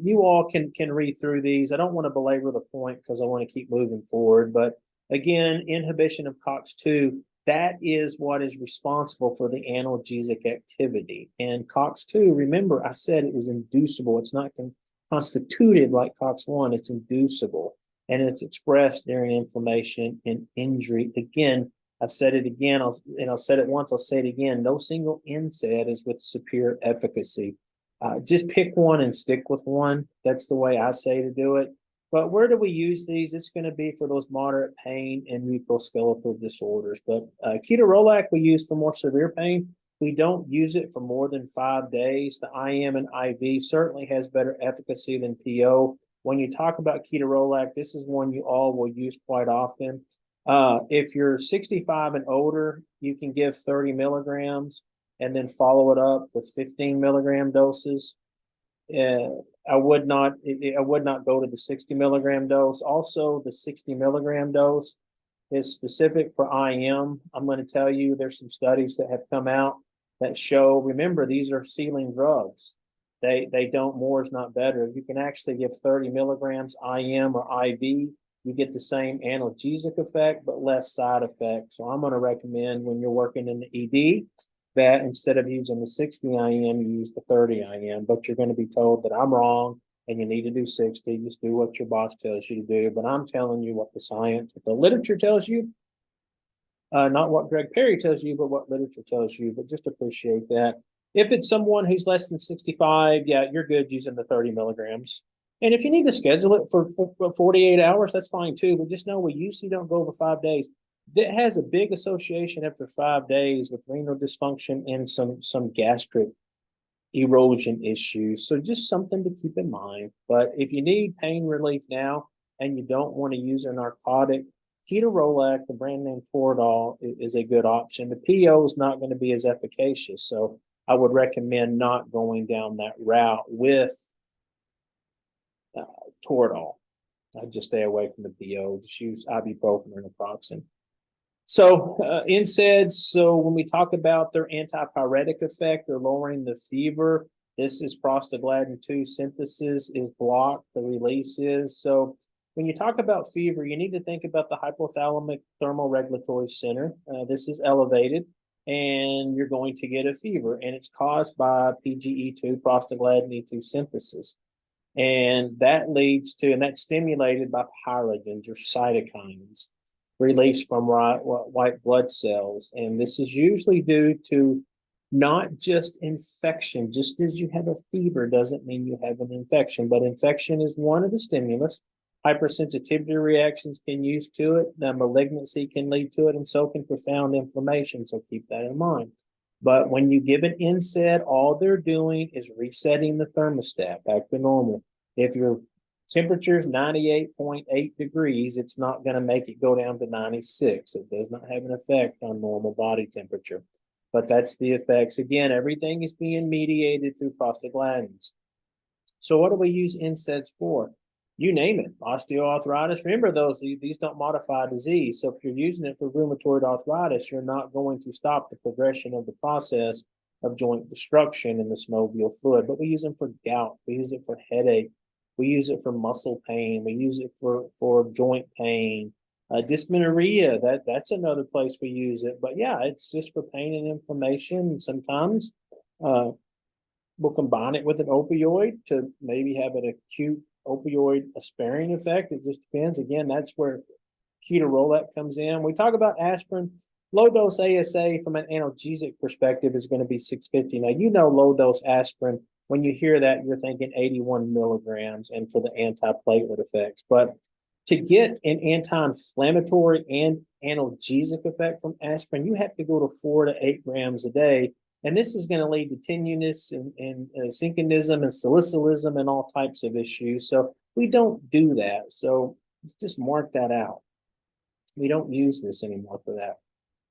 you all can read through these. I don't want to belabor the point because I want to keep moving forward. But again, inhibition of COX-2, that is what is responsible for the analgesic activity. And COX-2, remember, I said it was inducible. It's not constituted like COX-1. It's inducible. And it's expressed during inflammation and injury. Again, I've said it again, I'll said it once, I'll say it again. No single NSAID is with superior efficacy. Just pick one and stick with one. That's the way I say to do it. But where do we use these? It's going to be for those moderate pain and musculoskeletal disorders. But ketorolac we use for more severe pain. We don't use it for more than 5 days. The IM and IV certainly has better efficacy than PO. When you talk about ketorolac, this is one you all will use quite often. If you're 65 and older, you can give 30 milligrams and then follow it up with 15 milligram doses. I would not go to the 60 milligram dose. Also, the 60 milligram dose is specific for IM. I'm going to tell you there's some studies that have come out that show, remember, these are ceiling drugs. They don't, more is not better. You can actually give 30 milligrams IM or IV. You get the same analgesic effect, but less side effects. So I'm going to recommend when you're working in the ED that instead of using the 60 IM, you use the 30 IM, but you're going to be told that I'm wrong and you need to do 60. Just do what your boss tells you to do. But I'm telling you what the science, what the literature tells you, not what Greg Perry tells you, but what literature tells you. But just appreciate that. If it's someone who's less than 65, yeah, you're good using the 30 milligrams. And if you need to schedule it for 48 hours, that's fine too. But just know we usually don't go over 5 days. That has a big association after 5 days with renal dysfunction and some gastric erosion issues. So just something to keep in mind. But if you need pain relief now and you don't want to use a narcotic, ketorolac, the brand name Toradol, is a good option. The PO is not going to be as efficacious. So I would recommend not going down that route with Toradol. I'd just stay away from the PO. Just use ibuprofen or naproxen. So NSAIDs, so when we talk about their antipyretic effect, they're lowering the fever. This is prostaglandin 2 synthesis is blocked, the release is. So when you talk about fever, you need to think about the hypothalamic thermoregulatory center. This is elevated, and you're going to get a fever, and it's caused by PGE2, prostaglandin E2 synthesis. And that leads to, and that's stimulated by pyrogens or cytokines released from white blood cells. And this is usually due to not just infection. Just as you have a fever doesn't mean you have an infection, but infection is one of the stimulus. Hypersensitivity reactions can use to it. The malignancy can lead to it, and so can profound inflammation. So keep that in mind. But when you give an NSAID, all they're doing is resetting the thermostat back to normal. If your temperature is 98.8 degrees, it's not going to make it go down to 96. It does not have an effect on normal body temperature. But that's the effects. Again, everything is being mediated through prostaglandins. So what do we use NSAIDs for? You name it, osteoarthritis. Remember these don't modify disease. So if you're using it for rheumatoid arthritis, you're not going to stop the progression of the process of joint destruction in the synovial fluid. But we use them for gout. We use it for headache. We use it for muscle pain. We use it for joint pain. Dysmenorrhea, that's another place we use it. But yeah, it's just for pain and inflammation. Sometimes we'll combine it with an opioid to maybe have an acute opioid sparing effect. It just depends. Again, that's where ketorolac comes in. We talk about aspirin. Low dose ASA from an analgesic perspective is going to be 650. Now, you know, low dose aspirin, when you hear that, you're thinking 81 milligrams and for the antiplatelet effects. But To get an anti-inflammatory and analgesic effect from aspirin, you have to go to 4 to 8 grams a day. And this is going to lead to tenderness and synchronism and salicylism and all types of issues. So we don't do that. So just mark that out. We don't use this anymore for that.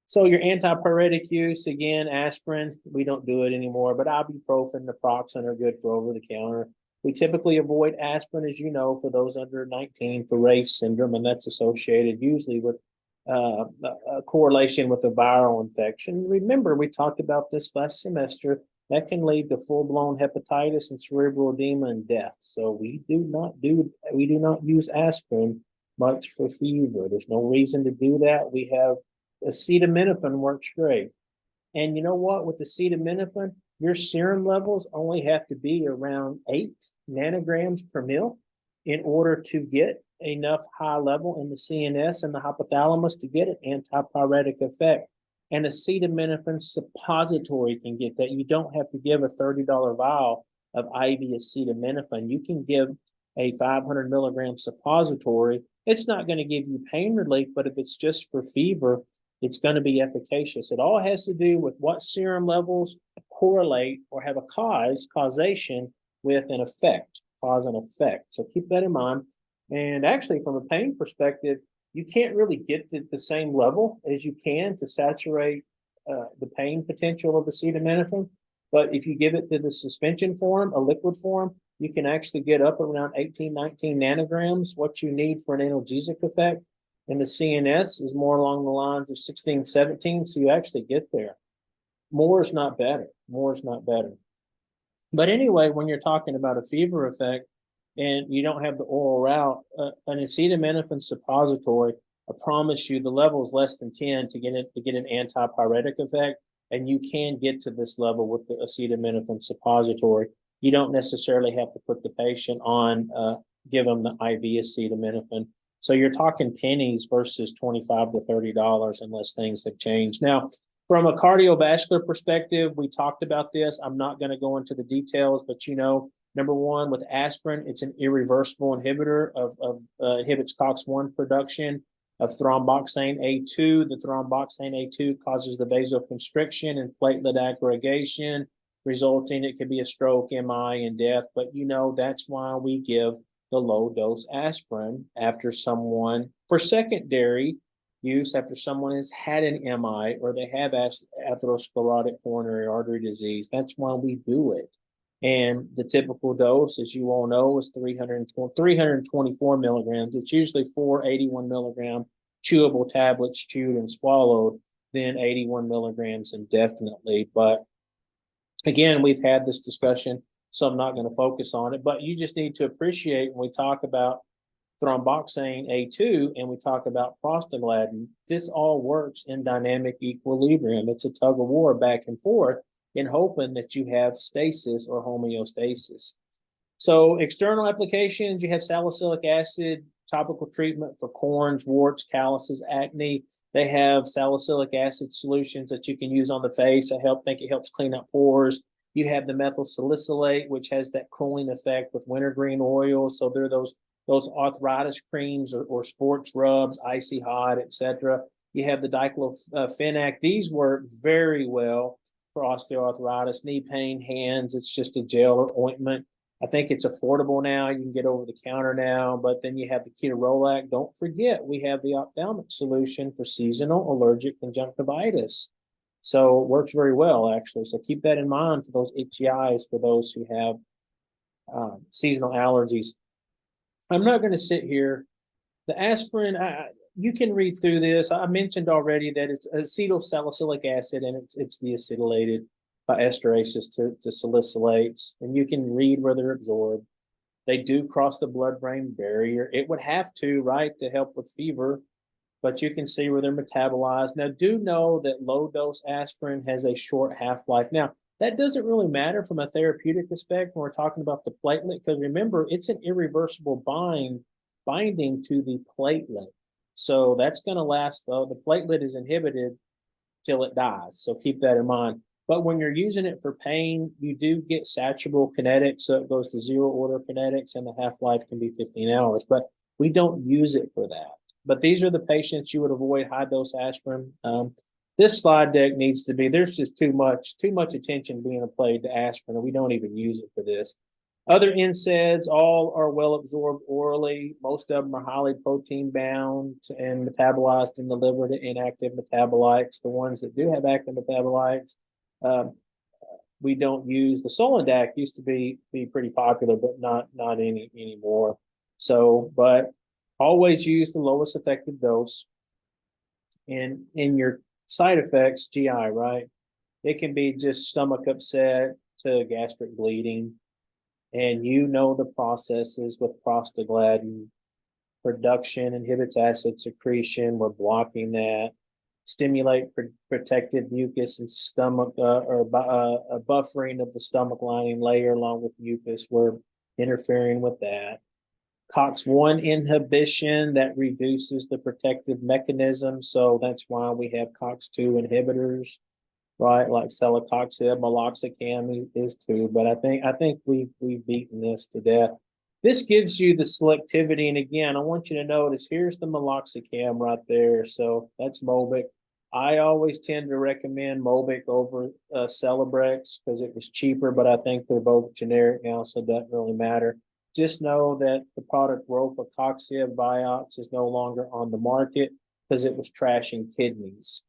So your antipyretic use, again, aspirin, we don't do it anymore, but ibuprofen, naproxen are good for over the counter. We typically avoid aspirin, as you know, for those under 19 for Ray's syndrome, and that's associated usually with a correlation with a viral infection. Remember, we talked about this last semester. That can lead to full-blown hepatitis and cerebral edema and death. So we do not use aspirin much for fever. There's no reason to do that. We have acetaminophen works great. And you know what? With acetaminophen, your serum levels only have to be around 8 nanograms per mil in order to get enough high level in the CNS and the hypothalamus to get an antipyretic effect. And acetaminophen suppository can get that. You don't have to give a $30 vial of IV acetaminophen. You can give a 500 milligram suppository. It's not going to give you pain relief, but if it's just for fever, it's going to be efficacious. It all has to do with what serum levels correlate or have a causation with an effect, cause and effect. So keep that in mind. And actually, from a pain perspective, you can't really get to the same level as you can to saturate the pain potential of acetaminophen. But if you give it to the suspension form, a liquid form, you can actually get up around 18, 19 nanograms, what you need for an analgesic effect. And the CNS is more along the lines of 16, 17, so you actually get there. More is not better. More is not better. But anyway, when you're talking about a fever effect and you don't have the oral route, an acetaminophen suppository, I promise you the level is less than 10 to get an antipyretic effect, and you can get to this level with the acetaminophen suppository. You don't necessarily have to put the patient on, give them the IV acetaminophen. So you're talking pennies versus $25 to $30 unless things have changed. Now, from a cardiovascular perspective, we talked about this. I'm not going to go into the details, but you know, number one, with aspirin, it's an irreversible inhibitor inhibits COX-1 production of thromboxane A2. The thromboxane A2 causes the vasoconstriction and platelet aggregation, resulting it could be a stroke, MI, and death. But you know, that's why we give the low dose aspirin after someone for secondary use after someone has had an MI or they have atherosclerotic coronary artery disease. That's why we do it. And the typical dose, as you all know, is 324 milligrams. It's usually 4 81 milligram chewable tablets chewed and swallowed, then 81 milligrams indefinitely. But again, we've had this discussion, so I'm not going to focus on it, but you just need to appreciate when we talk about thromboxane A2 and we talk about prostaglandin, this all works in dynamic equilibrium. It's a tug of war back and forth in hoping that you have stasis or homeostasis. So external applications, you have salicylic acid, topical treatment for corns, warts, calluses, acne. They have salicylic acid solutions that you can use on the face. I think it helps clean up pores. You have the methyl salicylate, which has that cooling effect with wintergreen oil. So there are those arthritis creams or sports rubs, icy hot, etc. You have the diclofenac. These work very well for osteoarthritis, knee pain, hands. It's just a gel or ointment. I think it's affordable now. You can get over the counter now. But then you have the ketorolac. Don't forget, we have the ophthalmic solution for seasonal allergic conjunctivitis. So it works very well, actually. So keep that in mind for those itchy eyes, for those who have seasonal allergies. I'm not going to sit here. The aspirin, you can read through this. I mentioned already that it's acetylsalicylic acid and it's deacetylated by esterases to salicylates. And you can read where they're absorbed. They do cross the blood-brain barrier. It would have to, right, to help with fever, but you can see where they're metabolized. Now, do know that low-dose aspirin has a short half-life. Now, that doesn't really matter from a therapeutic aspect when we're talking about the platelet, because remember, it's an irreversible binding to the platelet. So that's going to last, though. The platelet is inhibited till it dies. So keep that in mind. But when you're using it for pain, you do get saturable kinetics. So it goes to zero order kinetics, and the half-life can be 15 hours. But We don't use it for that. But these are the patients you would avoid high dose aspirin. This slide deck needs to be, there's just too much attention being applied to aspirin, and we don't even use it for this. Other NSAIDs, all are well absorbed orally. Most of them are highly protein bound and metabolized in the liver to inactive metabolites. The ones that do have active metabolites, we don't use. The Solondac used to be pretty popular, but not anymore. So, but always use the lowest effective dose. And in your side effects, GI, right? It can be just stomach upset to gastric bleeding. And you know the processes with prostaglandin production inhibits acid secretion. We're blocking that. Stimulate protective mucus and stomach or a buffering of the stomach lining layer along with mucus. We're interfering with that. COX-1 inhibition that reduces the protective mechanism. So that's why we have COX-2 inhibitors, right? Like celecoxib, meloxicam is too. But I think we've beaten this to death. This gives you the selectivity. And again, I want you to notice here's the meloxicam right there. So that's Mobic. I always tend to recommend Mobic over Celebrex because it was cheaper, but I think they're both generic now, so it doesn't really matter. Just know that the product Rofecoxib Vioxx is no longer on the market because it was trashing kidneys.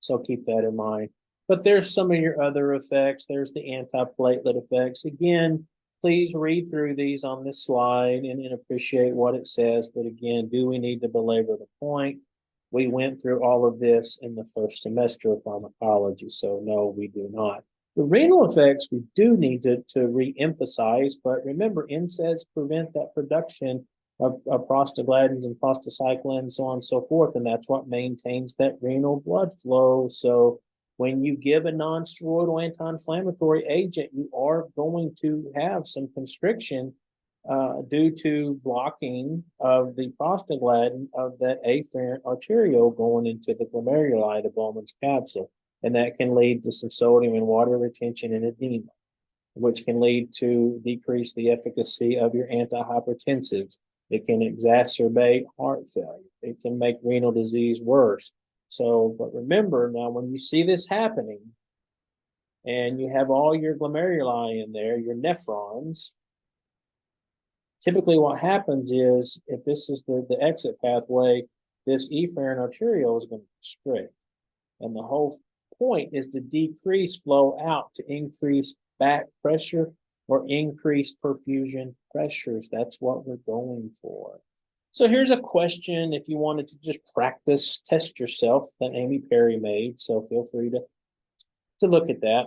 So keep that in mind. But there's some of your other effects. There's the antiplatelet effects. Again, please read through these on this slide and appreciate what it says. But again, do we need to belabor the point? We went through all of this in the first semester of pharmacology. So no, we do not. The renal effects we do need to re-emphasize, but remember, NSAIDs prevent that production of prostaglandins and prostacyclins, so on and so forth, and that's what maintains that renal blood flow. So when you give a non-steroidal anti-inflammatory agent, you are going to have some constriction due to blocking of the prostaglandin of that afferent arteriole going into the glomeruli, the Bowman's capsule. And that can lead to some sodium and water retention and edema, which can lead to decrease the efficacy of your antihypertensives. It can exacerbate heart failure. It can make renal disease worse. So, but remember now, when you see this happening and you have all your glomeruli in there, your nephrons, typically what happens is if this is the exit pathway, this efferent arteriole is going to constrict. And the whole point is to decrease flow out, to increase back pressure or increase perfusion pressures. That's what we're going for. So here's a question if you wanted to just practice, test yourself that Amy Perry made. So feel free to look at that.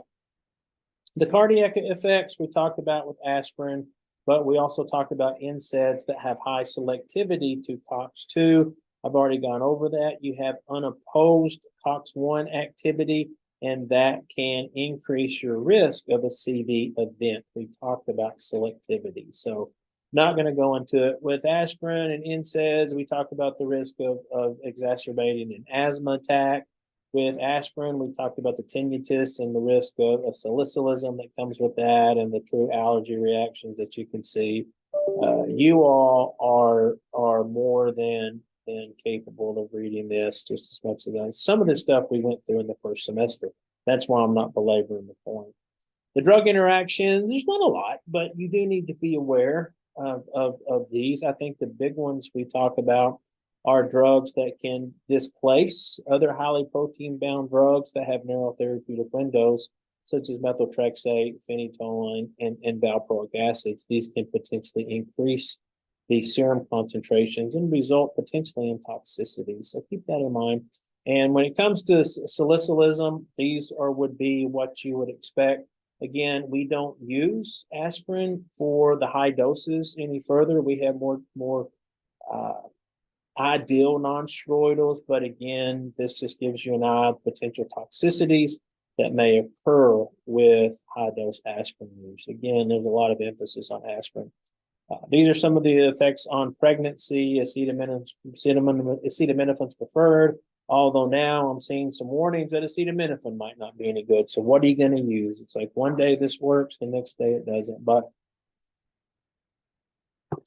The cardiac effects we talked about with aspirin, but we also talked about NSAIDs that have high selectivity to COX-2. I've already gone over that. You have unopposed COX-1 activity, and that can increase your risk of a CV event. We talked about selectivity. So not going to go into it. With aspirin and NSAIDs, we talked about the risk of exacerbating an asthma attack. With aspirin, we talked about the tinnitus and the risk of a salicylism that comes with that and the true allergy reactions that you can see. You all are more than capable of reading this just as much as I. Some of this stuff we went through in the first semester. That's why I'm not belaboring the point. The drug interactions, there's not a lot, but you do need to be aware of these. I think the big ones we talk about are drugs that can displace other highly protein-bound drugs that have narrow therapeutic windows, such as methotrexate, phenytoin, and valproic acids. These can potentially increase the serum concentrations and result potentially in toxicity. So keep that in mind. And when it comes to salicylism, these would be what you would expect. Again, we don't use aspirin for the high doses any further. We have more ideal non-steroidals, but again, this just gives you an eye of potential toxicities that may occur with high-dose aspirin use. Again, there's a lot of emphasis on aspirin. These are some of the effects on pregnancy. Acetaminophen's preferred, although now I'm seeing some warnings that acetaminophen might not be any good. So what are you going to use? It's like one day this works, the next day it doesn't. But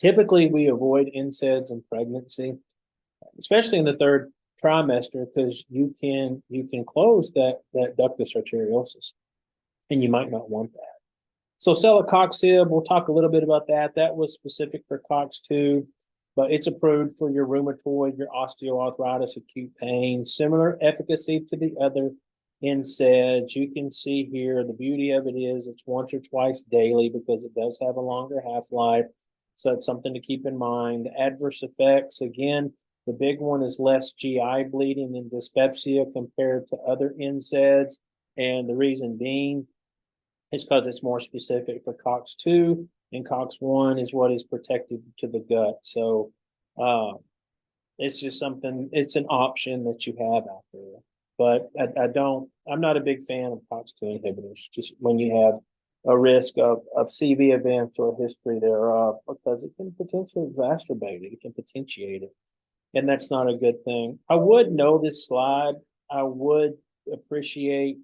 Typically, we avoid NSAIDs in pregnancy, especially in the third trimester, because you can close that ductus arteriosus, and you might not want that. So celecoxib, we'll talk a little bit about that. That was specific for COX-2, but it's approved for your rheumatoid, your osteoarthritis, acute pain, similar efficacy to the other NSAIDs. You can see here, the beauty of it is it's once or twice daily because it does have a longer half-life. So it's something to keep in mind. Adverse effects, again, the big one is less GI bleeding and dyspepsia compared to other NSAIDs. And the reason being is because it's more specific for COX-2, and COX-1 is what is protected to the gut. So it's just something, it's an option that you have out there. But I'm not a big fan of COX-2 inhibitors, just when you have a risk of CV events or history thereof, because it can potentially exacerbate it, it can potentiate it. And that's not a good thing. I would know this slide. I would appreciate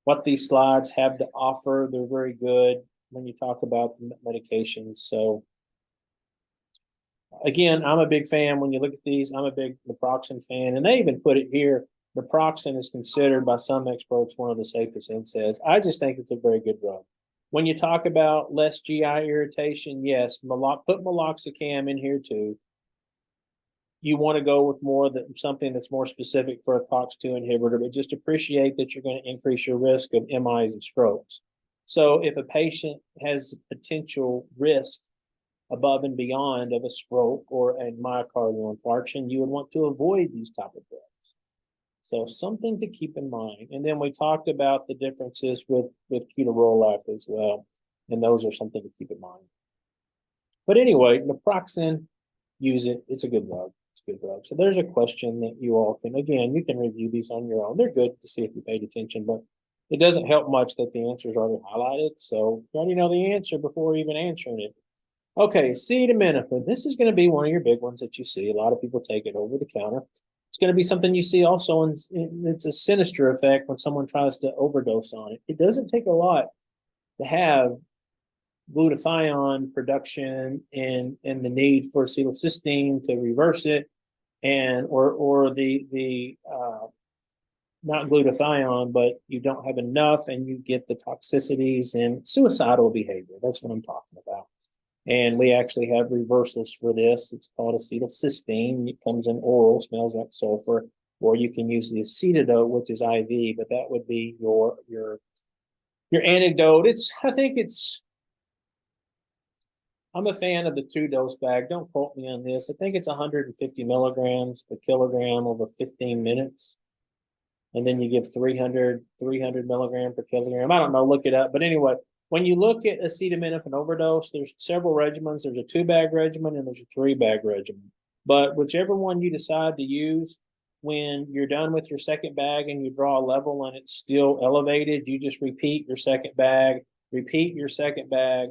what these slides have to offer. They're very good when you talk about the medications. So again, I'm a big fan. When you look at these, I'm a big naproxen fan. And they even put it here, naproxen is considered by some experts one of the safest NSAIDs. I just think it's a very good drug. When you talk about less GI irritation, yes, put meloxicam in here too. You want to go with something that's more specific for a COX-2 inhibitor, but just appreciate that you're going to increase your risk of MIs and strokes. So if a patient has potential risk above and beyond of a stroke or a myocardial infarction, you would want to avoid these type of drugs. So something to keep in mind. And then we talked about the differences with ketorolac as well. And those are something to keep in mind. But anyway, naproxen, use it. It's a good drug. It's a good drug. So there's a question that you all can, again, you can review these on your own. They're good to see if you paid attention, but it doesn't help much that the answer is already highlighted. So you already know the answer before even answering it. Okay, acetaminophen. This is going to be one of your big ones that you see. A lot of people take it over the counter. It's going to be something you see also, it's a sinister effect when someone tries to overdose on it. It doesn't take a lot to have glutathione production and the need for acetylcysteine to reverse it, and or the not glutathione, but you don't have enough and you get the toxicities and suicidal behavior. That's what I'm talking about. And we actually have reversals for this. It's called acetylcysteine. It comes in oral, smells like sulfur, or you can use the acetadote, which is IV, but that would be your antidote. I'm a fan of the 2-dose bag. Don't quote me on this. I think it's 150 milligrams per kilogram over 15 minutes. And then you give 300 milligram per kilogram. I don't know, look it up. But anyway, when you look at acetaminophen overdose, there's several regimens. There's a 2-bag regimen and there's a 3-bag regimen. But whichever one you decide to use, when you're done with your second bag and you draw a level and it's still elevated, you just repeat your second bag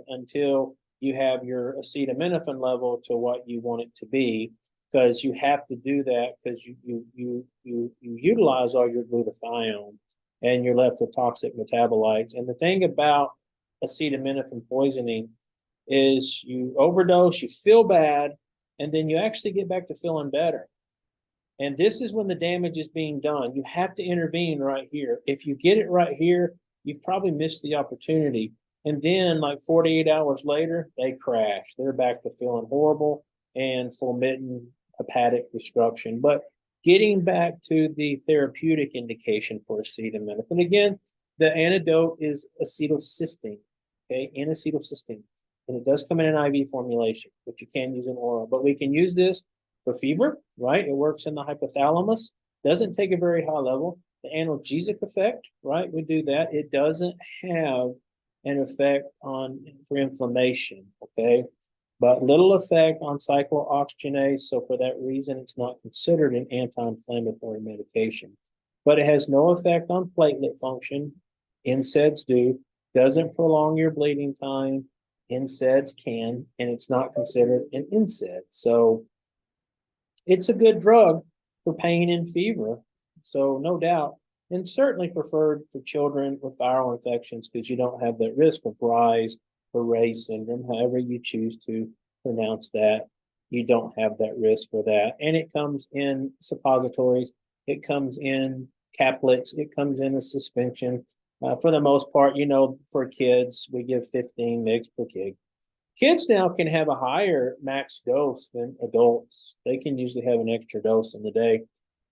until you have your acetaminophen level to what you want it to be, because you have to do that because you utilize all your glutathione and you're left with toxic metabolites. And the thing about acetaminophen poisoning is you overdose, you feel bad, and then you actually get back to feeling better. And this is when the damage is being done. You have to intervene right here. If you get it right here, you've probably missed the opportunity. And then like 48 hours later, they crash. They're back to feeling horrible and fomenting hepatic destruction. But getting back to the therapeutic indication for acetaminophen, again, the antidote is acetylcysteine, okay, N-acetylcysteine. And it does come in an IV formulation, but you can use an oral. But we can use this for fever, right? It works in the hypothalamus. Doesn't take a very high level. The analgesic effect, right? We do that. It doesn't have an effect for inflammation, okay? But little effect on cyclooxygenase. So for that reason, it's not considered an anti-inflammatory medication. But it has no effect on platelet function. NSAIDs do. Doesn't prolong your bleeding time. NSAIDs can, and it's not considered an NSAID. So it's a good drug for pain and fever. So no doubt, and certainly preferred for children with viral infections because you don't have that risk of rise Beret syndrome, however you choose to pronounce that. You don't have that risk for that. And it comes in suppositories, it comes in caplets, it comes in a suspension. For the most part, for kids, we give 15 mg per kg. Kids now can have a higher max dose than adults. They can usually have an extra dose in the day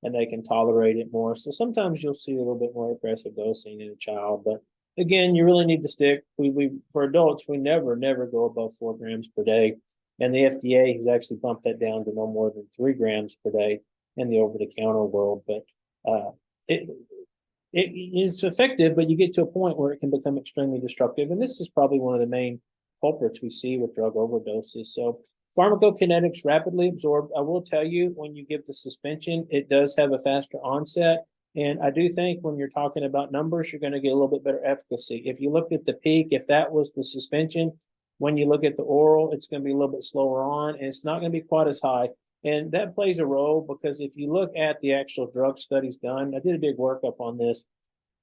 and they can tolerate it more. So sometimes you'll see a little bit more aggressive dosing in a child. But again, you really need to stick. We for adults, we never go above 4 grams per day. And the FDA has actually bumped that down to no more than 3 grams per day in the over-the-counter world. But it it's effective, but you get to a point where it can become extremely destructive. And this is probably one of the main culprits we see with drug overdoses. So pharmacokinetics rapidly absorbed. I will tell you, when you give the suspension, it does have a faster onset. And I do think when you're talking about numbers, you're going to get a little bit better efficacy. If you look at the peak, if that was the suspension, when you look at the oral, it's going to be a little bit slower on, and it's not going to be quite as high. And that plays a role because if you look at the actual drug studies done, I did a big workup on this.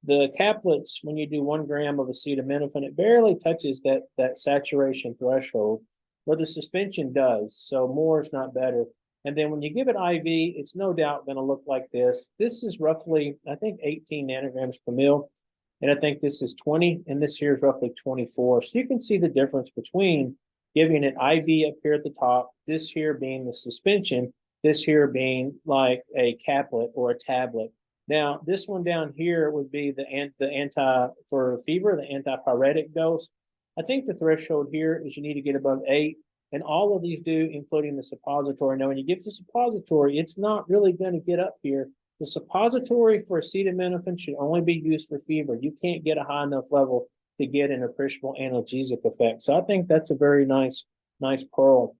The caplets, when you do 1 gram of acetaminophen, it barely touches that saturation threshold, where the suspension does. So more is not better. And then when you give it IV, it's no doubt going to look like this. This is roughly, I think, 18 nanograms per mil. And I think this is 20, and this here is roughly 24. So you can see the difference between giving it IV up here at the top, this here being the suspension, this here being like a caplet or a tablet. Now, this one down here would be the for fever, the antipyretic dose. I think the threshold here is you need to get above 8, and all of these do, including the suppository. Now, when you give the suppository, it's not really going to get up here. The suppository for acetaminophen should only be used for fever. You can't get a high enough level to get an appreciable analgesic effect. So I think that's a very nice pearl.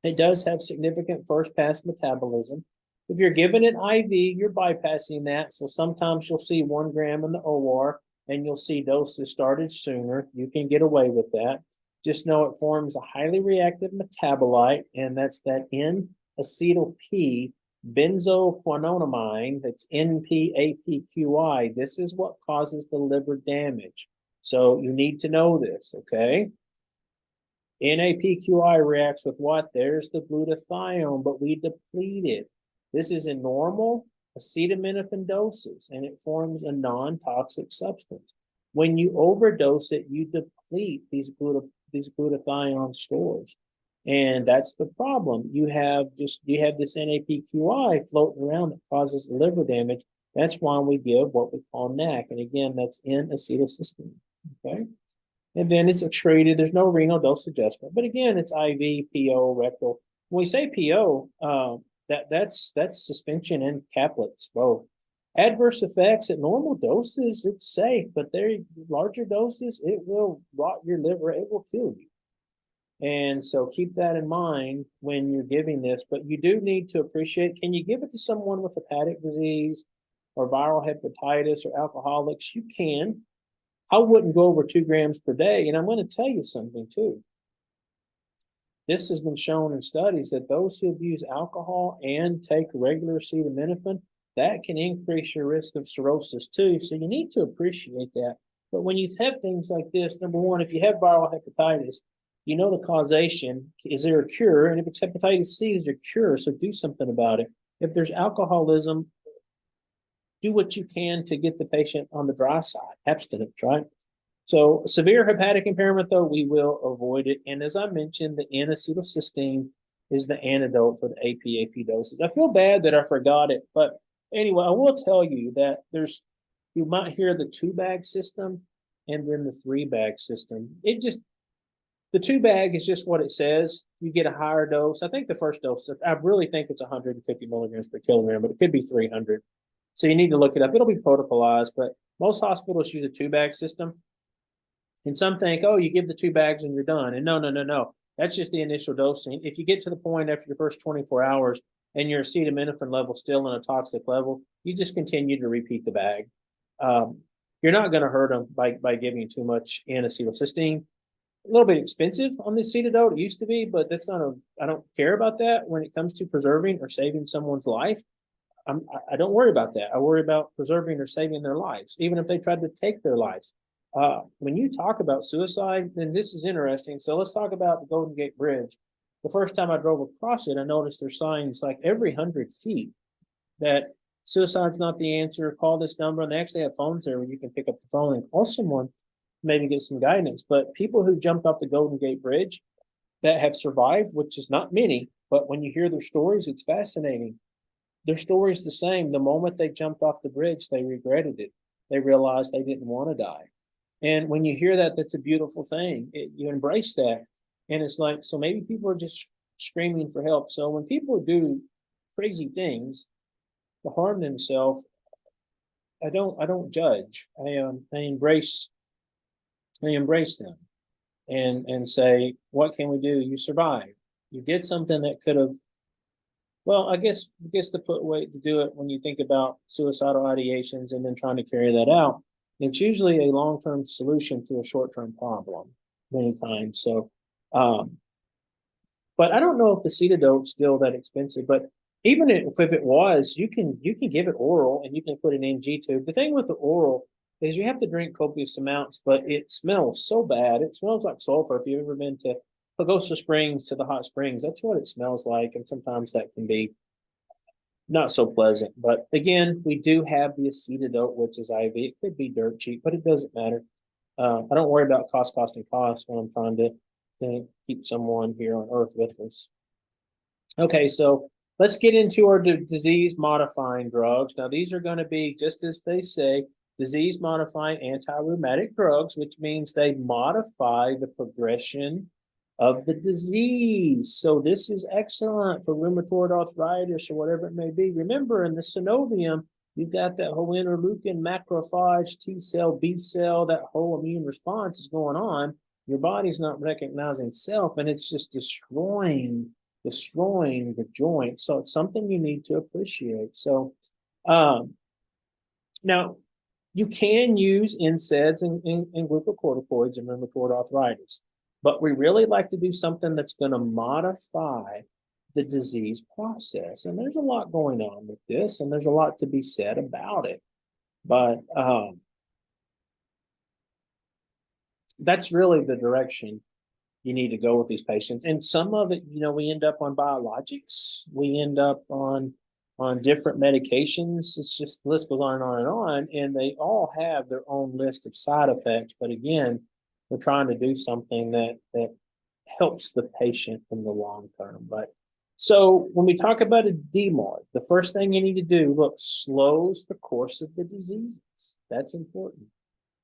It does have significant first pass metabolism. If you're giving it IV, you're bypassing that. So sometimes you'll see 1 gram in the OR and you'll see doses started sooner. You can get away with that. Just know it forms a highly reactive metabolite, and that's that N-acetyl-P benzoquinonamide, that's NPAPQI. This is what causes the liver damage. So you need to know this, okay? NAPQI reacts with what? There's the glutathione, but we deplete it. This is in normal acetaminophen doses, and it forms a non-toxic substance. When you overdose it, you deplete these glutathione stores. And that's the problem. You have this NAPQI floating around that causes liver damage. That's why we give what we call NAC. And again, that's N-acetylcysteine. Okay. And then it's treated. There's no renal dose adjustment. But again, it's IV, PO, rectal. When we say PO, that's suspension and caplets both. Adverse effects at normal doses, it's safe, but they're larger doses, it will rot your liver, it will kill you. And so keep that in mind when you're giving this. But you do need to appreciate, can you give it to someone with hepatic disease or viral hepatitis or alcoholics? You can. I wouldn't go over 2 grams per day. And I'm going to tell you something too. This has been shown in studies that those who abuse alcohol and take regular acetaminophen, that can increase your risk of cirrhosis too. So you need to appreciate that. But when you have things like this, number one, if you have viral hepatitis, you know the causation. Is there a cure? And if it's hepatitis C, is there a cure? So do something about it. If there's alcoholism, do what you can to get the patient on the dry side, abstinence, right? So severe hepatic impairment, though, we will avoid it. And as I mentioned, the N-acetylcysteine is the antidote for the AP doses. I feel bad that I forgot it, but anyway, I will tell you that you might hear the 2-bag system and then the 3-bag system. The 2-bag is just what it says. You get a higher dose. I think the first dose, I really think it's 150 milligrams per kilogram, but it could be 300. So you need to look it up. It'll be protocolized, but most hospitals use a 2-bag system. And some think, oh, you give the 2 bags and you're done. And no. That's just the initial dosing. If you get to the point after your first 24 hours and your acetaminophen level still in a toxic level, you just continue to repeat the bag. You're not going to hurt them by giving too much N-acetylcysteine. A little bit expensive on the acetadote. It used to be, but I don't care about that when it comes to preserving or saving someone's life. I don't worry about that. I worry about preserving or saving their lives, even if they tried to take their lives. when you talk about suicide, then this is interesting. So let's talk about the Golden Gate Bridge. The first time I drove across it, I noticed there's signs like every 100 feet that suicide's not the answer. Call this number, and they actually have phones there where you can pick up the phone and call someone, maybe get some guidance. But people who jumped off the Golden Gate Bridge that have survived, which is not many, but when you hear their stories, it's fascinating. Their story's the same. The moment they jumped off the bridge, they regretted it. They realized they didn't want to die. And when you hear that, that's a beautiful thing. You embrace that. And it's like, so maybe people are just screaming for help. So when people do crazy things to harm themselves, I don't judge. I embrace them and say, what can we do? You survived. You did something that could have, well, I guess the way to do it when you think about suicidal ideations and then trying to carry that out, it's usually a long-term solution to a short-term problem many times. So, but I don't know if the cetadote's still that expensive, but even if it was, you can give it oral and you can put an NG tube. The thing with the oral is you have to drink copious amounts, but it smells so bad. It smells like sulfur. If you've ever been to Pagosa Springs, to the hot springs, that's what it smells like. And sometimes that can be not so pleasant. But again, we do have the acetadote, which is IV. It could be dirt cheap, but it doesn't matter. I don't worry about cost when I'm trying to keep someone here on earth with us. Okay, so let's get into our disease modifying drugs. Now, these are going to be, just as they say, disease modifying anti-rheumatic drugs, which means they modify the progression of the disease. So this is excellent for rheumatoid arthritis or whatever it may be. Remember, in the synovium, you've got that whole interleukin, macrophage, T cell, B cell, that whole immune response is going on. Your body's not recognizing self, and it's just destroying the joint. So it's something you need to appreciate. So now you can use NSAIDs and glucocorticoids in rheumatoid arthritis, but we really like to do something that's going to modify the disease process. And there's a lot going on with this, and there's a lot to be said about it. But that's really the direction you need to go with these patients. And some of it, we end up on biologics. We end up on different medications. It's just the list goes on and on and on. And they all have their own list of side effects. But again, we're trying to do something that helps the patient in the long term. But so when we talk about a DMARD, the first thing you need to do, look, slows the course of the diseases. That's important.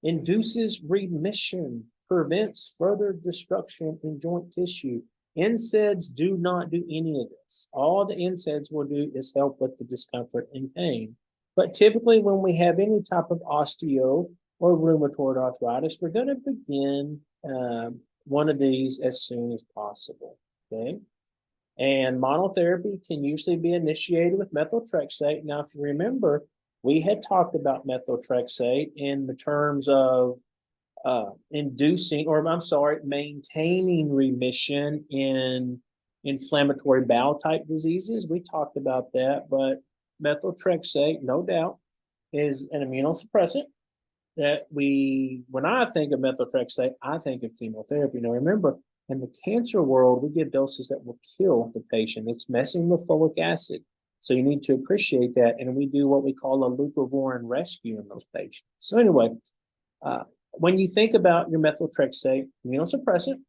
Induces remission, prevents further destruction in joint tissue. NSAIDs do not do any of this. All the NSAIDs will do is help with the discomfort and pain. But typically when we have any type of osteo or rheumatoid arthritis, we're going to begin one of these as soon as possible, okay? And monotherapy can usually be initiated with methotrexate. Now, if you remember, we had talked about methotrexate in the terms of maintaining remission in inflammatory bowel type diseases. We talked about that, but methotrexate, no doubt, is an immunosuppressant that when I think of methotrexate, I think of chemotherapy. Now, remember, in the cancer world, we give doses that will kill the patient. It's messing with folic acid. So you need to appreciate that. And we do what we call a leucovorin rescue in those patients. So anyway, when you think about your methotrexate, immunosuppressant,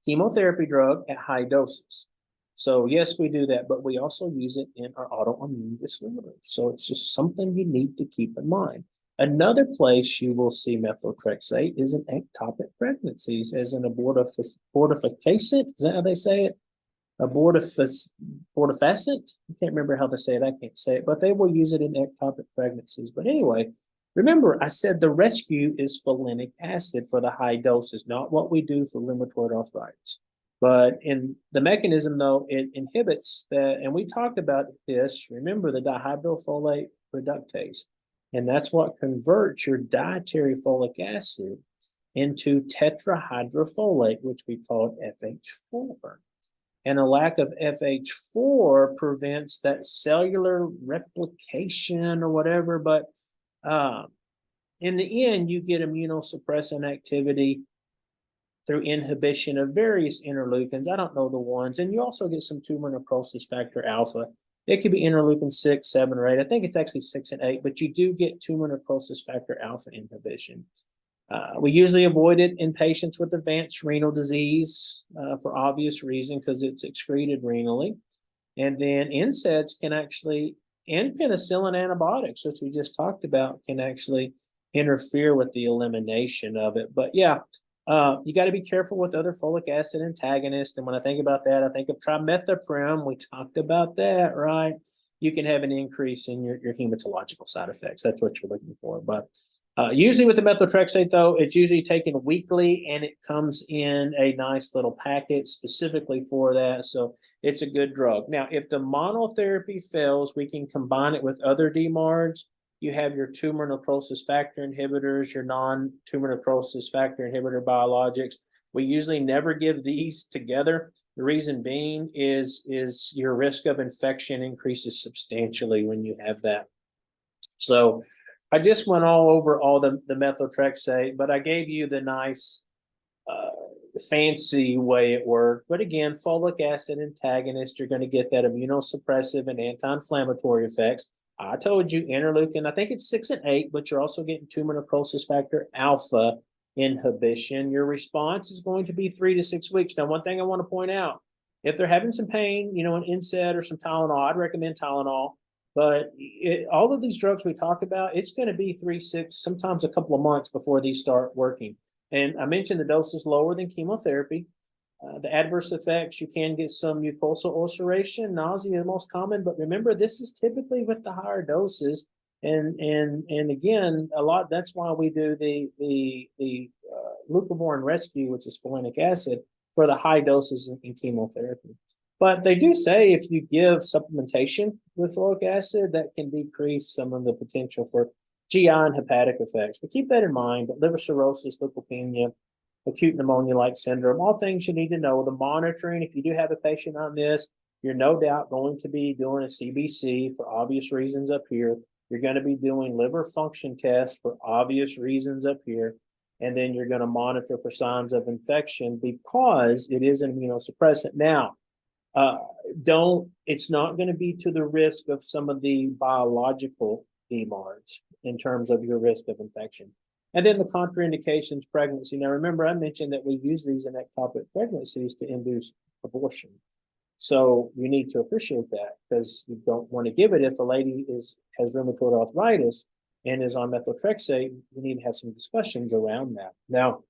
chemotherapy drug at high doses. So yes, we do that, but we also use it in our autoimmune disorders. So it's just something you need to keep in mind. Another place you will see methotrexate is in ectopic pregnancies as an abortifacient. Is that how they say it? Abortifacient. I can't remember how they say it. I can't say it, but they will use it in ectopic pregnancies. But anyway, remember, I said the rescue is folinic acid for the high doses, not what we do for rheumatoid arthritis. But in the mechanism, though, it inhibits that, and we talked about this. Remember the dihydrofolate reductase, and that's what converts your dietary folic acid into tetrahydrofolate, which we call FH4. And a lack of FH4 prevents that cellular replication or whatever, but in the end, you get immunosuppressant activity through inhibition of various interleukins. I don't know the ones. And you also get some tumor necrosis factor alpha. It could be interleukin 6, 7, or 8. I think it's actually 6 and 8, but you do get tumor necrosis factor alpha inhibition. We usually avoid it in patients with advanced renal disease for obvious reason because it's excreted renally. And then NSAIDs can actually, and penicillin antibiotics, which we just talked about, can actually interfere with the elimination of it. But yeah, you got to be careful with other folic acid antagonists. And when I think about that, I think of trimethoprim. We talked about that, right? You can have an increase in your hematological side effects. That's what you're looking for. But usually with the methotrexate, though, it's usually taken weekly, and it comes in a nice little packet specifically for that. So it's a good drug. Now, if the monotherapy fails, we can combine it with other DMARDs. You have your tumor necrosis factor inhibitors, your non-tumor necrosis factor inhibitor biologics. We usually never give these together. The reason being is your risk of infection increases substantially when you have that. So I just went all over all the methotrexate, but I gave you the nice fancy way it worked. But again, folic acid antagonist, you're going to get that immunosuppressive and anti-inflammatory effects. I told you interleukin, I think it's 6 and 8, but you're also getting tumor necrosis factor alpha inhibition. Your response is going to be 3 to 6 weeks. Now, one thing I want to point out, if they're having some pain, an NSAID or some Tylenol, I'd recommend Tylenol. But all of these drugs we talk about, it's going to be 3, 6, sometimes a couple of months before these start working. And I mentioned the dose is lower than chemotherapy. The adverse effects, you can get some mucosal ulceration, nausea the most common, but remember, this is typically with the higher doses. And again, that's why we do the leucovorin rescue, which is folinic acid, for the high doses in chemotherapy. But they do say if you give supplementation with folic acid, that can decrease some of the potential for GI and hepatic effects. But keep that in mind. But liver cirrhosis, leukopenia, acute pneumonia-like syndrome, all things you need to know. The monitoring, if you do have a patient on this, you're no doubt going to be doing a CBC for obvious reasons up here. You're going to be doing liver function tests for obvious reasons up here. And then you're going to monitor for signs of infection because it is an immunosuppressant. Now, it's not going to be to the risk of some of the biological DMARDs in terms of your risk of infection. And then the contraindications, pregnancy. Now, remember, I mentioned that we use these in ectopic pregnancies to induce abortion. So you need to appreciate that because you don't want to give it if a lady has rheumatoid arthritis and is on methotrexate. You need to have some discussions around that. Now,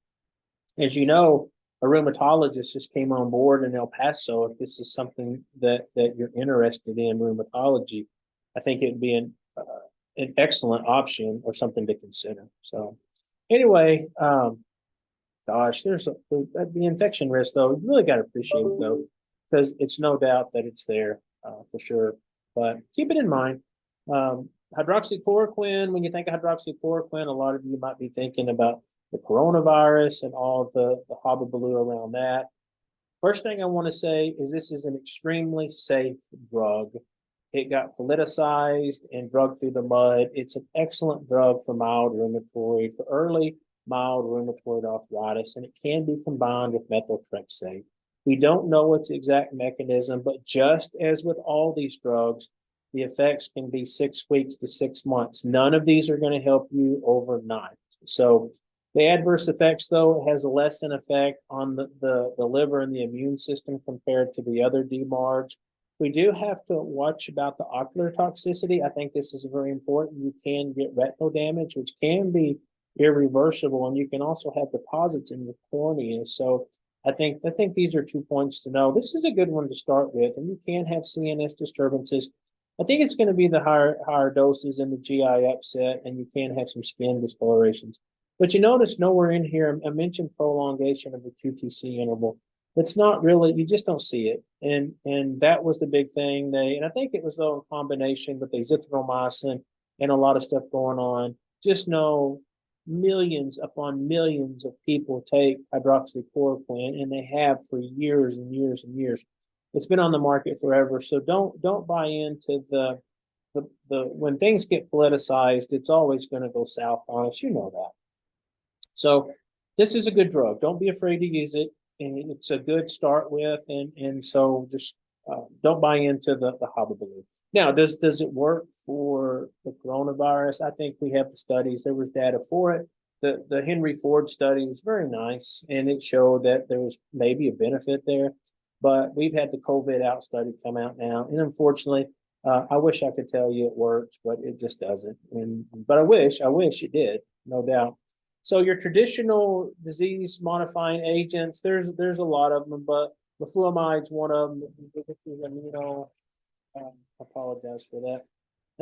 as you know, a rheumatologist just came on board in El Paso. If this is something that you're interested in, rheumatology, I think it'd be an excellent option or something to consider. So anyway, gosh, there's the infection risk, though. You really got to appreciate it, though, because it's no doubt that it's there for sure. But keep it in mind. Hydroxychloroquine, when you think of hydroxychloroquine, a lot of you might be thinking about the coronavirus and all the hobbabaloo around that. First thing I want to say is this is an extremely safe drug. It got politicized and drugged through the mud. It's an excellent drug for mild rheumatoid, for early mild rheumatoid arthritis, and it can be combined with methotrexate. We don't know its exact mechanism, but just as with all these drugs, the effects can be 6 weeks to 6 months. None of these are going to help you overnight. So the adverse effects, though, has less an effect on the liver and the immune system compared to the other DMARDs. We do have to watch about the ocular toxicity. I think this is very important. You can get retinal damage, which can be irreversible, and you can also have deposits in your cornea. So I think these are 2 points to know. This is a good one to start with, and you can have CNS disturbances. I think it's going to be the higher doses in the GI upset, and you can have some skin discolorations. But you notice nowhere in here, I mentioned prolongation of the QTC interval. It's not really, you just don't see it. And that was the big thing. And I think it was though in combination with azithromycin and a lot of stuff going on. Just know millions upon millions of people take hydroxychloroquine, and they have for years and years and years. It's been on the market forever. So don't buy into the when things get politicized, it's always going to go south on us. You know that. So this is a good drug. Don't be afraid to use it. And it's a good start with, and so just don't buy into the hobble. Now, does it work for the coronavirus? I think we have the studies. There was data for it. The Henry Ford study was very nice, and it showed that there was maybe a benefit there. But we've had the COVID out study come out now, and unfortunately, I wish I could tell you it works, but it just doesn't. But I wish it did, no doubt. So your traditional disease modifying agents, there's a lot of them, but fluamide's one of them. Immuno, apologize for that.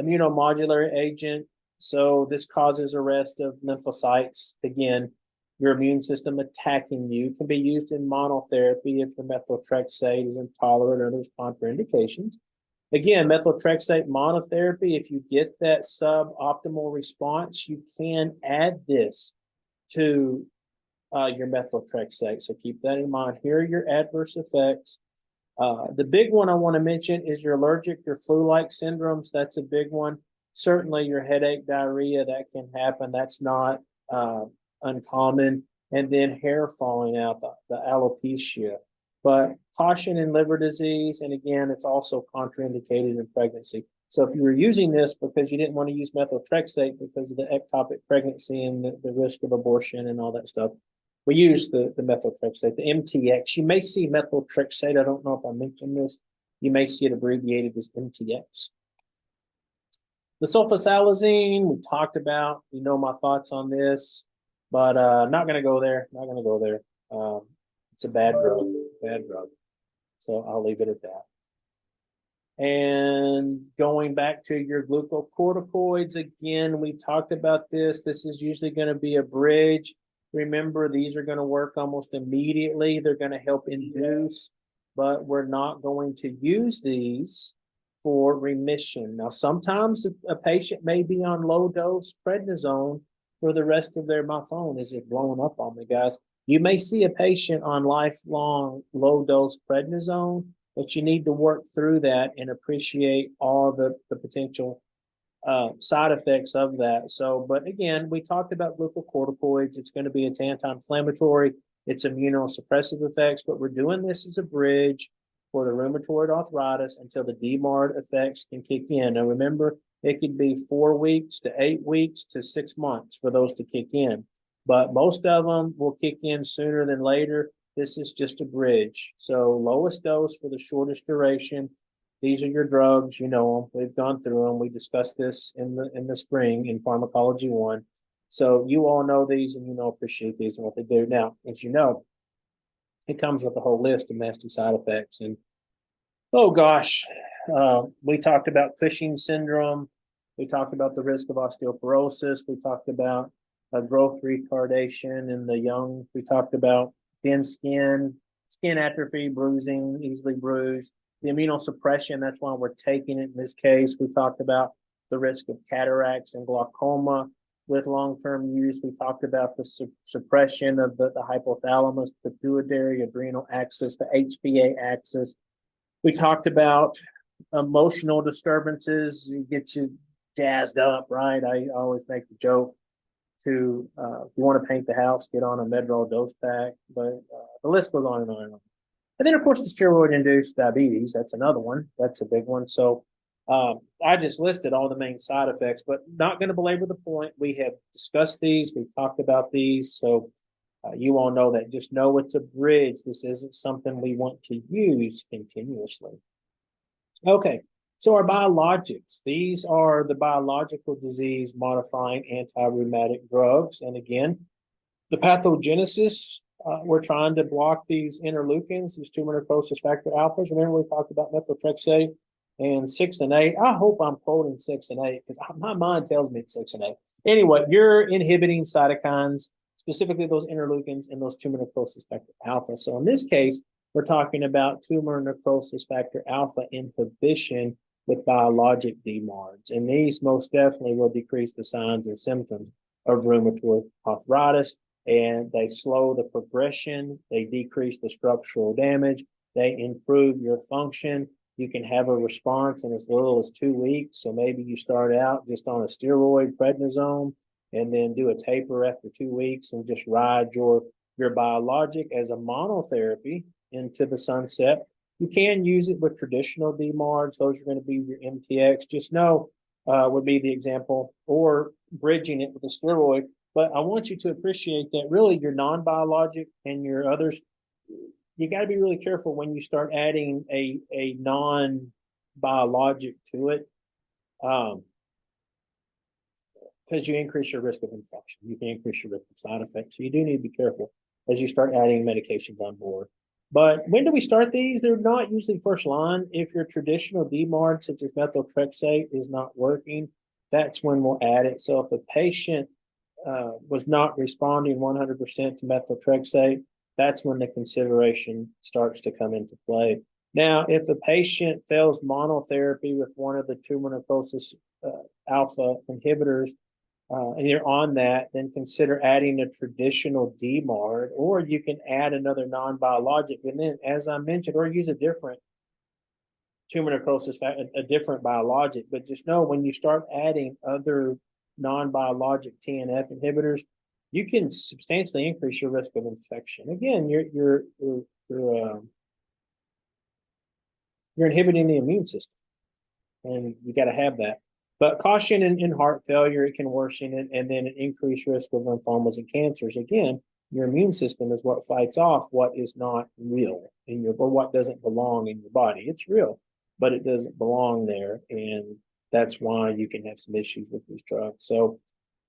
Immunomodulatory agent. So this causes arrest of lymphocytes. Again, your immune system attacking you. It can be used in monotherapy if the methotrexate is intolerant or there's contraindications. Again, methotrexate monotherapy, if you get that suboptimal response, you can add this to your methotrexate. So keep that in mind. Here are your adverse effects. The big one I want to mention is your allergic, your flu-like syndromes. That's a big one. Certainly your headache, diarrhea, that can happen. That's not uncommon. And then hair falling out, the alopecia. But caution in liver disease, and again, it's also contraindicated in pregnancy. So if you were using this because you didn't want to use methotrexate because of the ectopic pregnancy and the risk of abortion and all that stuff, we use the methotrexate, the MTX. You may see methotrexate. I don't know if I mentioned this. You may see it abbreviated as MTX. The sulfasalazine, we talked about. You know my thoughts on this, but not going to go there. Not going to go there. It's a bad drug. So I'll leave it at that. And going back to your glucocorticoids, again, we talked about this. This is usually going to be a bridge. Remember, these are going to work almost immediately. They're going to help induce, but we're not going to use these for remission. Now, sometimes a patient may be on low dose prednisone for the rest of their, my phone is it blowing up on me, guys. You may see a patient on lifelong low dose prednisone, but you need to work through that and appreciate all the potential side effects of that. So, but again, we talked about glucocorticoids. It's going to be its anti-inflammatory, its immunosuppressive effects, but we're doing this as a bridge for the rheumatoid arthritis until the DMARD effects can kick in. Now, remember, it could be 4 weeks to 8 weeks to 6 months for those to kick in, but most of them will kick in sooner than later. This is just a bridge. So lowest dose for the shortest duration. These are your drugs, you know them. We've gone through them. We discussed this in the spring in Pharmacology 1. So you all know these and appreciate these and what they do. Now, as you know, it comes with a whole list of nasty side effects. And oh gosh, we talked about Cushing's syndrome. We talked about the risk of osteoporosis. We talked about growth retardation in the young. We talked about thin skin, skin atrophy, bruising, easily bruised. The immunosuppression, that's why we're taking it in this case. We talked about the risk of cataracts and glaucoma with long-term use. We talked about the suppression of the hypothalamus, pituitary, adrenal axis, the HPA axis. We talked about emotional disturbances. It gets you jazzed up, right? I always make the joke to, if you want to paint the house, get on a Medrol dose pack, but the list goes on and on and on. And then, of course, the steroid-induced diabetes, that's another one. That's a big one. So I just listed all the main side effects, but not going to belabor the point. We have discussed these. We've talked about these. So you all know that. Just know it's a bridge. This isn't something we want to use continuously. Okay, so our biologics. These are the biological disease-modifying anti-rheumatic drugs. And again, the pathogenesis, we're trying to block these interleukins, these tumor necrosis factor alphas. Remember we talked about methotrexate and 6 and 8. I hope I'm quoting 6 and 8 because my mind tells me it's 6 and 8. Anyway, you're inhibiting cytokines, specifically those interleukins and those tumor necrosis factor alpha. So in this case, we're talking about tumor necrosis factor alpha inhibition with biologic DMARDs. And these most definitely will decrease the signs and symptoms of rheumatoid arthritis, and they slow the progression, they decrease the structural damage, they improve your function. You can have a response in as little as 2 weeks. So maybe you start out just on a steroid, prednisone, and then do a taper after 2 weeks and just ride your biologic as a monotherapy into the sunset. You can use it with traditional DMARDs. Those are going to be your MTX. Just know would be the example, or bridging it with a steroid. But I want you to appreciate that really your non-biologic and your others, you got to be really careful when you start adding a non-biologic to it, because you increase your risk of infection. You can increase your risk of side effects. So you do need to be careful as you start adding medications on board. But when do we start these? They're not usually first line. If your traditional DMARD, such as methotrexate, is not working, that's when we'll add it. So if the patient was not responding 100% to methotrexate, that's when the consideration starts to come into play. Now, if the patient fails monotherapy with one of the tumor necrosis alpha inhibitors, and you're on that, then consider adding a traditional DMARD, or you can add another non-biologic. And then, as I mentioned, or use a different tumor necrosis, a different biologic. But just know when you start adding other non-biologic TNF inhibitors, you can substantially increase your risk of infection. Again, you're inhibiting the immune system, and you got to have that. But caution in heart failure, it can worsen it, and then an increased risk of lymphomas and cancers. Again, your immune system is what fights off what is not real in your, or what doesn't belong in your body. It's real, but it doesn't belong there, and that's why you can have some issues with these drugs. So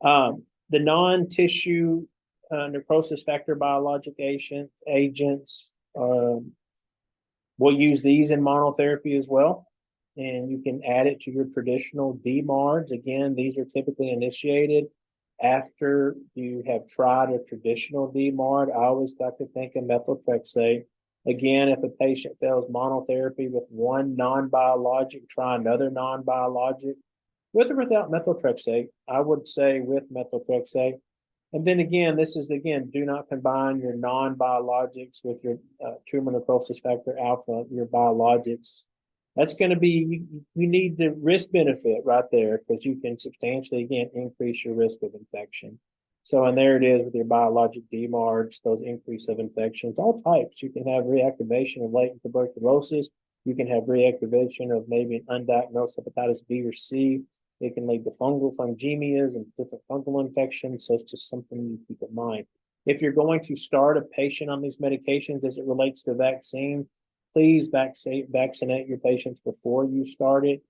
the non-tissue necrosis factor biologic agents, we'll use these in monotherapy as well. And you can add it to your traditional DMARDs. Again, these are typically initiated after you have tried a traditional DMARD. I always like to think of methotrexate. Again, if a patient fails monotherapy with one non-biologic, try another non-biologic. With or without methotrexate, I would say with methotrexate. And then again, this is, again, do not combine your non-biologics with your tumor necrosis factor alpha, your biologics. That's going to be, you need the risk benefit right there, because you can substantially, again, increase your risk of infection. So, and there it is with your biologic DMARDs, those increase of infections, all types. You can have reactivation of latent tuberculosis. You can have reactivation of maybe an undiagnosed hepatitis B or C. It can lead to fungal fungemias and different fungal infections. So it's just something you keep in mind. If you're going to start a patient on these medications as it relates to vaccine, please vaccinate your patients before you start it.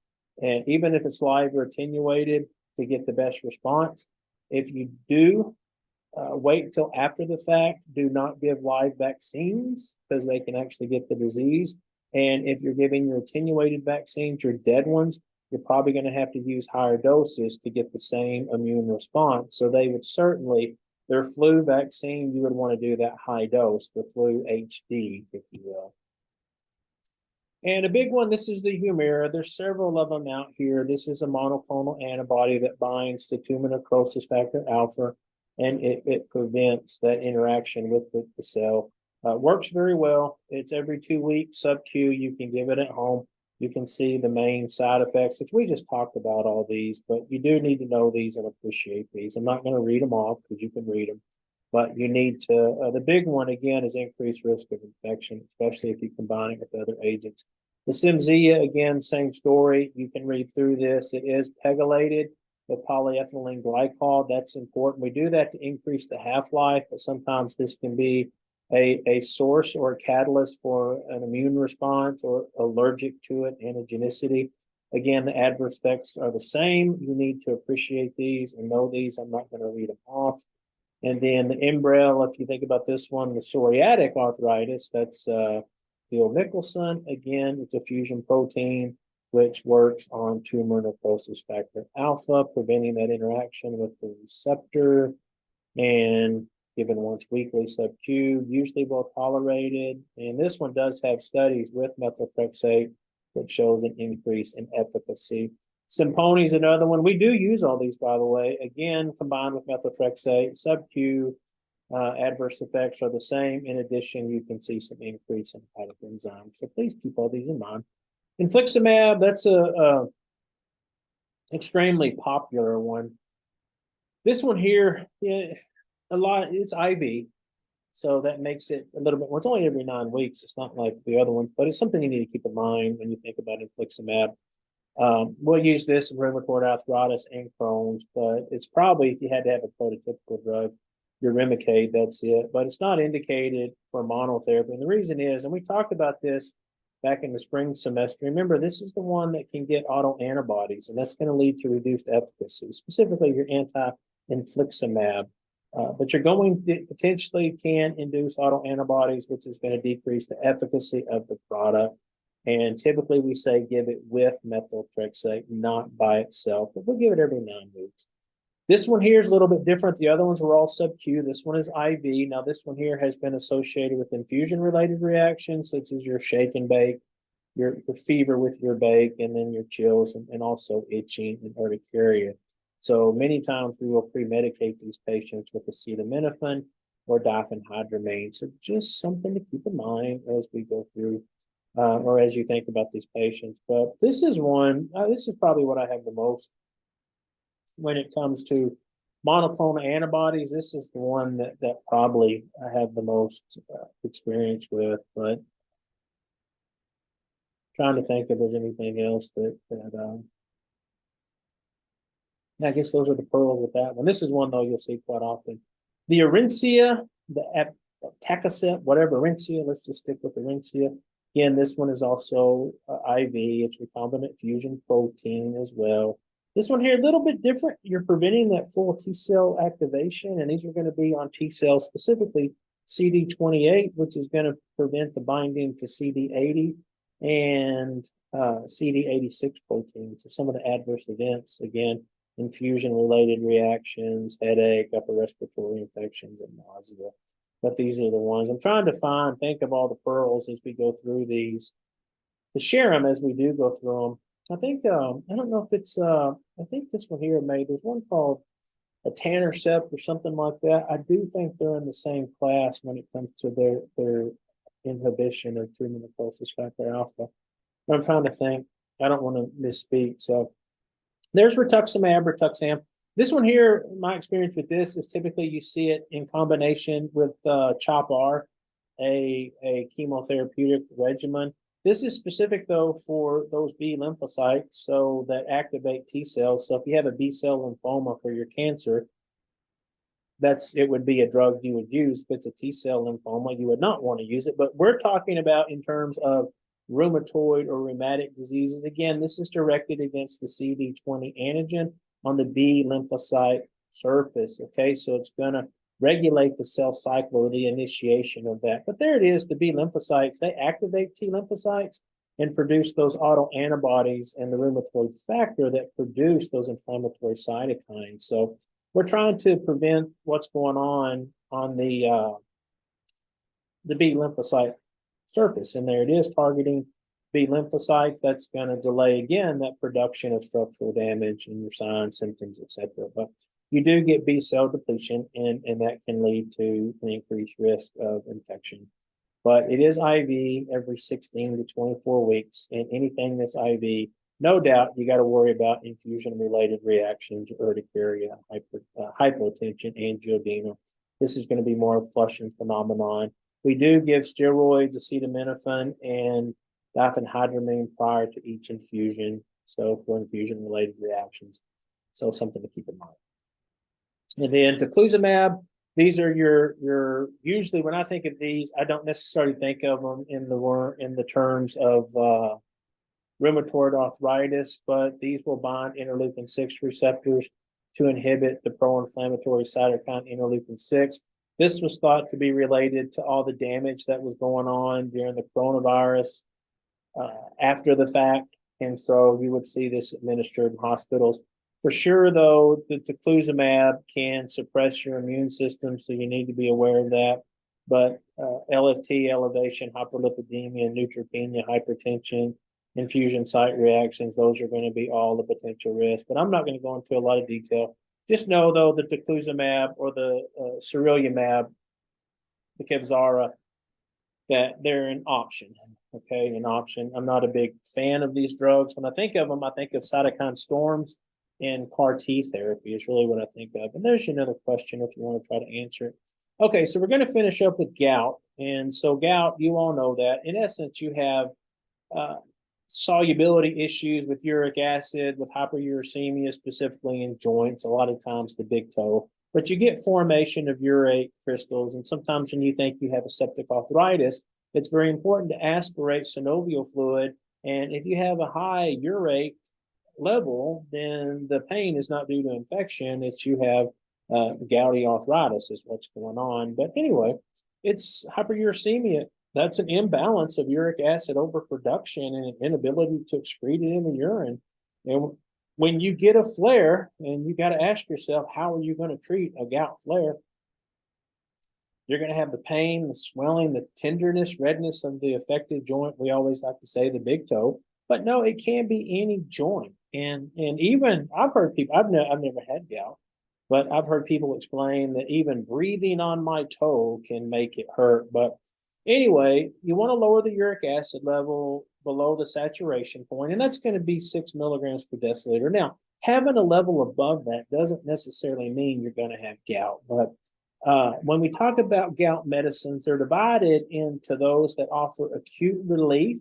And even if it's live or attenuated, to get the best response. If you do wait until after the fact, do not give live vaccines, because they can actually get the disease. And if you're giving your attenuated vaccines, your dead ones, you're probably going to have to use higher doses to get the same immune response. So they would certainly, their flu vaccine, you would want to do that high dose, the flu HD, if you will. And a big one, this is the Humira. There's several of them out here. This is a monoclonal antibody that binds to tumor necrosis factor alpha, and it prevents that interaction with the cell. Works very well. It's every 2 weeks, sub-Q. You can give it at home. You can see the main side effects, which we just talked about all these, but you do need to know these and appreciate these. I'm not going to read them off because you can read them, but you need to, the big one again is increased risk of infection, especially if you combine it with other agents. The Cimzia, again, same story. You can read through this. It is pegylated with polyethylene glycol. That's important. We do that to increase the half-life, but sometimes this can be a source or a catalyst for an immune response or allergic to it, antigenicity. Again, the adverse effects are the same. You need to appreciate these and know these. I'm not going to read them off. And then the Enbrel, if you think about this one, the psoriatic arthritis, that's Phil Mickelson. Again, it's a fusion protein which works on tumor necrosis factor alpha, preventing that interaction with the receptor, and given once weekly sub-Q, usually well tolerated. And this one does have studies with methotrexate, which shows an increase in efficacy. Simponi is another one. We do use all these, by the way. Again, combined with methotrexate, sub-Q, adverse effects are the same. In addition, you can see some increase in hepatic enzymes. So please keep all these in mind. Infliximab, that's a extremely popular one. This one here, yeah, it's IV, so that makes it a little bit more. It's only every 9 weeks. It's not like the other ones, but it's something you need to keep in mind when you think about infliximab. We'll use this in rheumatoid arthritis and Crohn's, but it's probably, if you had to have a prototypical drug, your Remicade, that's it. But it's not indicated for monotherapy. And the reason is, and we talked about this back in the spring semester, remember, this is the one that can get autoantibodies, and that's going to lead to reduced efficacy, specifically your anti-infliximab. But you're going to potentially can induce autoantibodies, which is going to decrease the efficacy of the product. And typically we say give it with methotrexate, not by itself, but we'll give it every 9 weeks. This one here is a little bit different. The other ones were all sub-Q. This one is IV. Now, this one here has been associated with infusion-related reactions, such as your shake and bake, your fever with your bake, and then your chills, and also itching and urticaria. So many times we will pre-medicate these patients with acetaminophen or diphenhydramine. So just something to keep in mind as we go through or as you think about these patients. But this is one, this is probably what I have the most when it comes to monoclonal antibodies. This is the one that probably I have the most experience with, but trying to think if there's anything else that I guess those are the pearls with that one. This is one, though, you'll see quite often. The Orencia, the Tacocet, whatever, Orencia, let's just stick with Orencia. Again, this one is also IV. It's recombinant fusion protein as well. This one here, a little bit different. You're preventing that full T cell activation, and these are going to be on T cells, specifically CD28, which is going to prevent the binding to CD80 and CD86 protein. So some of the adverse events, again, infusion-related reactions, headache, upper respiratory infections, and nausea. But these are the ones I'm trying to think of all the pearls as we go through these, to share them as we do go through them. I think, I don't know if it's, I think this one here there's one called a Tannercept or something like that. I do think they're in the same class when it comes to their inhibition of 2-methyl factor alpha. But I'm trying to think. I don't want to misspeak. So there's rituximab. This one here, my experience with this is typically you see it in combination with CHOP-R, a chemotherapeutic regimen. This is specific, though, for those B lymphocytes, so that activate T cells. So if you have a B cell lymphoma for your cancer, it would be a drug you would use. If it's a T cell lymphoma, you would not want to use it. But we're talking about in terms of rheumatoid or rheumatic diseases. Again, this is directed against the CD20 antigen on the B lymphocyte surface. Okay, so it's going to regulate the cell cycle or the initiation of that. But there it is, the B lymphocytes, they activate T lymphocytes and produce those autoantibodies and the rheumatoid factor that produce those inflammatory cytokines. So we're trying to prevent what's going on the B lymphocyte surface. And there it is, targeting B lymphocytes. That's going to delay, again, that production of structural damage and your signs, symptoms, etc. But you do get B cell depletion, and that can lead to an increased risk of infection. But it is IV every 16 to 24 weeks, and anything that's IV, no doubt you got to worry about infusion-related reactions, urticaria, hypotension, angioedema. This is going to be more of a flushing phenomenon. We do give steroids, acetaminophen, and diphenhydramine prior to each infusion, so for infusion-related reactions. So something to keep in mind. And then teclistamab, these are your usually when I think of these, I don't necessarily think of them in the terms of rheumatoid arthritis, but these will bind interleukin-6 receptors to inhibit the pro-inflammatory cytokine interleukin-6. This was thought to be related to all the damage that was going on during the coronavirus after the fact. And so you would see this administered in hospitals. For sure, though, the teclistamab can suppress your immune system, so you need to be aware of that. But LFT elevation, hyperlipidemia, neutropenia, hypertension, infusion site reactions, those are going to be all the potential risks. But I'm not going to go into a lot of detail. Just know, though, the teclistamab or the sarilumab, the Kevzara, that they're an option. okay, an option. I'm not a big fan of these drugs. When I think of them, I think of cytokine storms and CAR T therapy is really what I think of. And there's another question if you want to try to answer it. Okay, so we're going to finish up with gout. And so gout, you all know that. In essence, you have uh, solubility issues with uric acid, with hyperuricemia, specifically in joints, a lot of times the big toe. But you get formation of urate crystals. And sometimes when you think you have a septic arthritis, it's very important to aspirate synovial fluid. And if you have a high urate level, then the pain is not due to infection. It's you have gouty arthritis is what's going on. But anyway, it's hyperuricemia. That's an imbalance of uric acid overproduction and an inability to excrete it in the urine. And when you get a flare, and you got to ask yourself, how are you going to treat a gout flare? You're going to have the pain, the swelling, the tenderness, redness of the affected joint. We always like to say the big toe, but no, it can be any joint. And even I've heard people, I've never had gout, but I've heard people explain that even breathing on my toe can make it hurt. But anyway, you want to lower the uric acid level below the saturation point, and that's going to be 6 milligrams per deciliter. Now, having a level above that doesn't necessarily mean you're going to have gout, but when we talk about gout medicines, they're divided into those that offer acute relief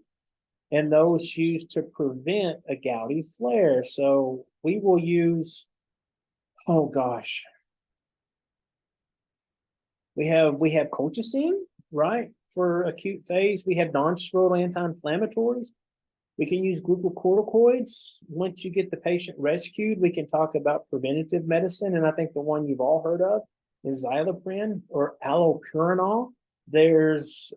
and those used to prevent a gouty flare. So we will use, oh gosh, we have colchicine, right, for acute phase. We have non-steroidal anti-inflammatories. We can use glucocorticoids. Once you get the patient rescued, we can talk about preventative medicine. And I think the one you've all heard of is xyloprin or allopurinol. There's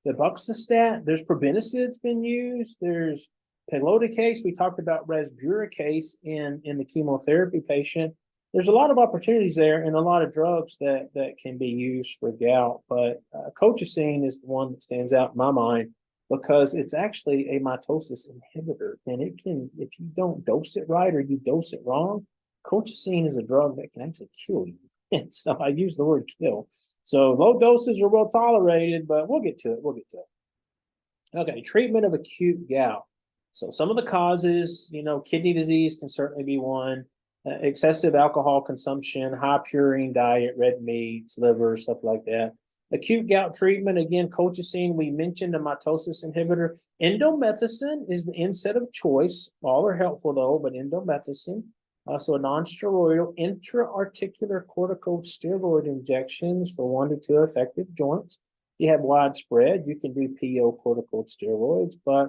the buxostat. There's probinicid's been used. There's pegloticase. We talked about resburicase in the chemotherapy patient. There's a lot of opportunities there and a lot of drugs that can be used for gout. But colchicine is the one that stands out in my mind because it's actually a mitosis inhibitor. And it can, if you don't dose it right or you dose it wrong, colchicine is a drug that can actually kill you. And so I use the word kill. So low doses are well tolerated, but we'll get to it. Okay, treatment of acute gout. So some of the causes, kidney disease can certainly be one. Excessive alcohol consumption, high purine diet, red meats, liver, stuff like that. Acute gout treatment, again, colchicine, we mentioned a mitosis inhibitor. Indomethacin is the NSAID of choice. All are helpful though, but indomethacin. So a non-steroidal intra-articular corticosteroid injections for 1 to 2 affected joints. If you have widespread, you can do PO corticosteroids, but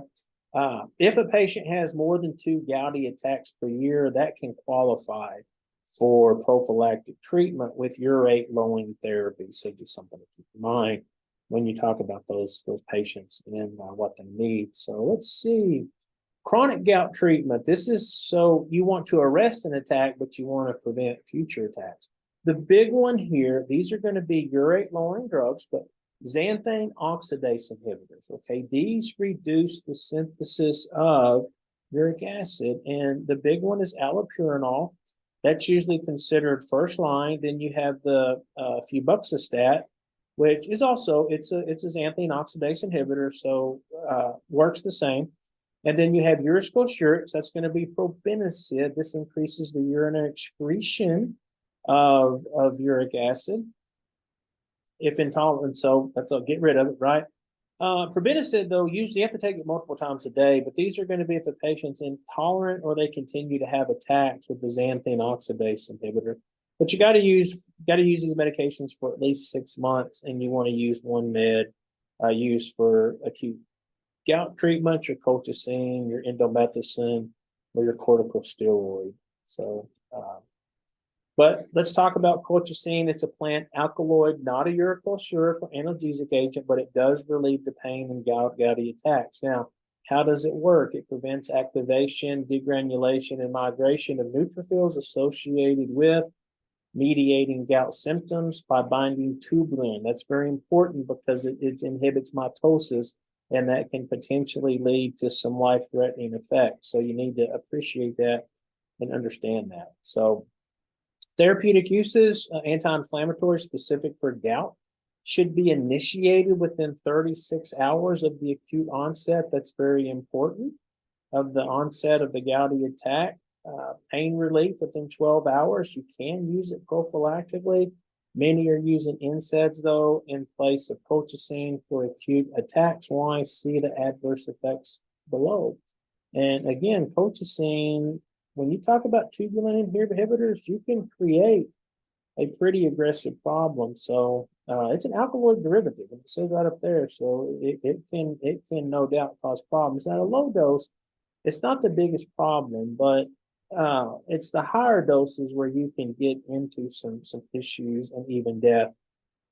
if a patient has more than 2 gouty attacks per year, that can qualify for prophylactic treatment with urate lowering therapy. So just something to keep in mind when you talk about those patients and what they need. So let's see. Chronic gout treatment. This is so you want to arrest an attack, but you want to prevent future attacks. The big one here, these are going to be urate lowering drugs, but xanthine oxidase inhibitors. Okay, these reduce the synthesis of uric acid, and the big one is allopurinol. That's usually considered first line. Then you have the febuxostat, which is also it's a xanthine oxidase inhibitor, so works the same. And then you have uricosurics. That's going to be probenicid. This increases the urinary excretion of uric acid if intolerant. So that's get rid of it, right? Probenicid, though, usually you have to take it multiple times a day, but these are going to be if the patient's intolerant or they continue to have attacks with the xanthine oxidase inhibitor. But you got to use these medications for at least 6 months, and you want to use one med used for acute gout treatment, your colchicine, your indomethacin, or your corticosteroid. So, but let's talk about colchicine. It's a plant alkaloid, not a uricosuric or analgesic agent, but it does relieve the pain in gouty attacks. Now, how does it work? It prevents activation, degranulation, and migration of neutrophils associated with mediating gout symptoms by binding tubulin. That's very important because it inhibits mitosis, and that can potentially lead to some life-threatening effects. So you need to appreciate that and understand that. So therapeutic uses, anti-inflammatory specific for gout. should be initiated within 36 hours of the acute onset. That's very important, of the onset of the gouty attack. Pain relief within 12 hours. You can use it prophylactically. Many are using NSAIDs, though, in place of colchicine for acute attacks. Why? See the adverse effects below. And again, colchicine, when you talk about tubulin inhibitors, you can create a pretty aggressive problem. So it's an alkaloid derivative, and it says right up there. So it can no doubt cause problems. At a low dose, it's not the biggest problem, but it's the higher doses where you can get into some issues and even death.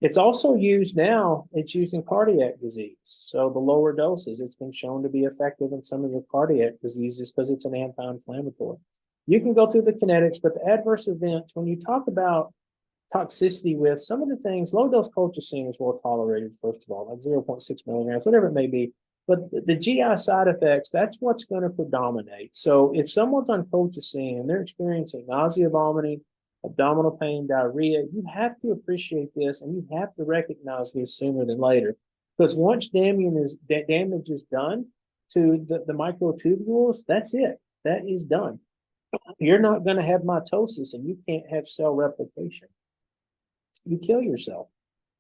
It's also used now, it's used in cardiac disease. So the lower doses, it's been shown to be effective in some of your cardiac diseases because it's an anti-inflammatory. You can go through the kinetics, but the adverse events, when you talk about toxicity with some of the things, low dose colchicine is well tolerated, first of all, like 0.6 milligrams, whatever it may be. But the GI side effects, that's what's going to predominate. So if someone's on colchicine and they're experiencing nausea, vomiting, abdominal pain, diarrhea, you have to appreciate this and you have to recognize this sooner than later. Because once damage is done to the microtubules, that's it. That is done. You're not going to have mitosis and you can't have cell replication. You kill yourself.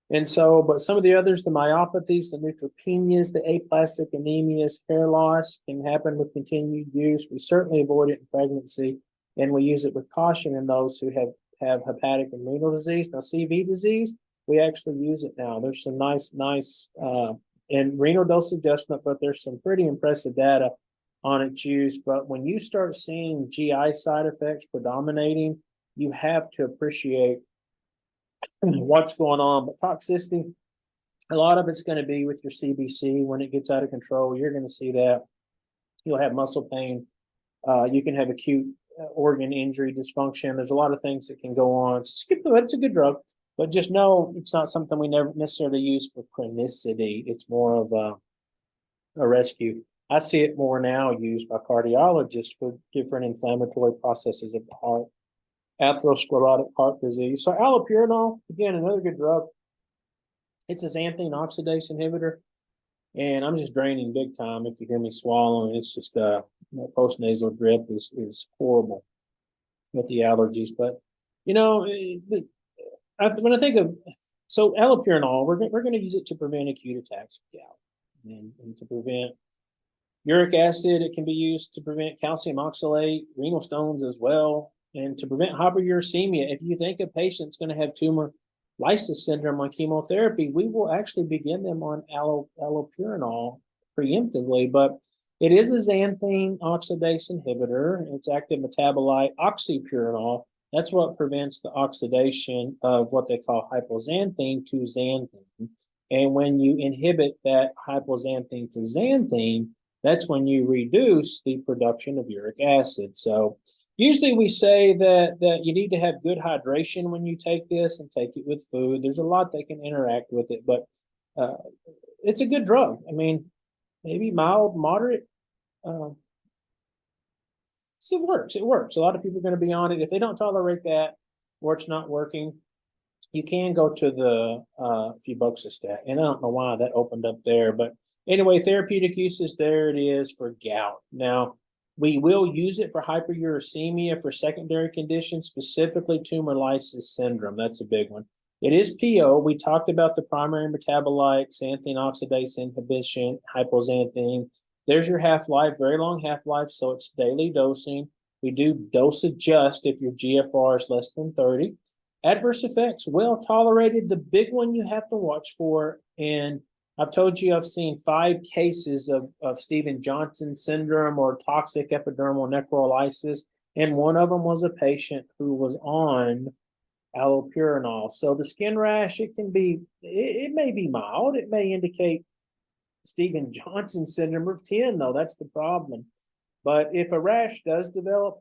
And so, but some of the others, the myopathies, the neutropenias, the aplastic anemias, hair loss can happen with continued use. We certainly avoid it in pregnancy, and we use it with caution in those who have hepatic and renal disease. Now, CV disease, we actually use it now. There's some nice and renal dose adjustment, but there's some pretty impressive data on its use. But when you start seeing GI side effects predominating, you have to appreciate what's going on. But toxicity, a lot of it's going to be with your CBC. When it gets out of control, you're going to see that. You'll have muscle pain. You can have acute organ injury dysfunction. There's a lot of things that can go on. Skip the it's a good drug, but just know it's not something we never necessarily use for chronicity. It's more of a rescue. I see it more now used by cardiologists for different inflammatory processes of the heart, atherosclerotic heart disease. So allopurinol, again, another good drug. It's a xanthine oxidase inhibitor, and I'm just draining big time if you hear me swallowing. It's just post-nasal drip is horrible with the allergies. But, you know, when I think of, so allopurinol, we're going to use it to prevent acute attacks of gout and to prevent uric acid. It can be used to prevent calcium oxalate, renal stones as well, and to prevent hyperuricemia. If you think a patient's going to have tumor lysis syndrome on chemotherapy, we will actually begin them on allopurinol preemptively. But it is a xanthine oxidase inhibitor. Its active metabolite, oxypurinol, that's what prevents the oxidation of what they call hypoxanthine to xanthine. And when you inhibit that hypoxanthine to xanthine, that's when you reduce the production of uric acid. So usually we say that you need to have good hydration when you take this and take it with food. There's a lot that can interact with it, but it's a good drug. I mean, maybe mild, moderate. So it works. It works. A lot of people are going to be on it. If they don't tolerate that or it's not working, you can go to the febuxostat. And I don't know why that opened up there. But anyway, therapeutic uses, there it is for gout. Now, we will use it for hyperuricemia for secondary conditions, specifically tumor lysis syndrome. That's a big one. It is PO. We talked about the primary metabolite, xanthine oxidase inhibition, hypoxanthine. There's your half-life, very long half-life, so it's daily dosing. We do dose adjust if your GFR is less than 30. Adverse effects, well tolerated. The big one you have to watch for, and I've told you I've seen 5 cases of Stevens-Johnson syndrome or toxic epidermal necrolysis, and one of them was a patient who was on allopurinol. So the skin rash, it may be mild. It may indicate Stevens-Johnson syndrome of 10, though. That's the problem. But if a rash does develop,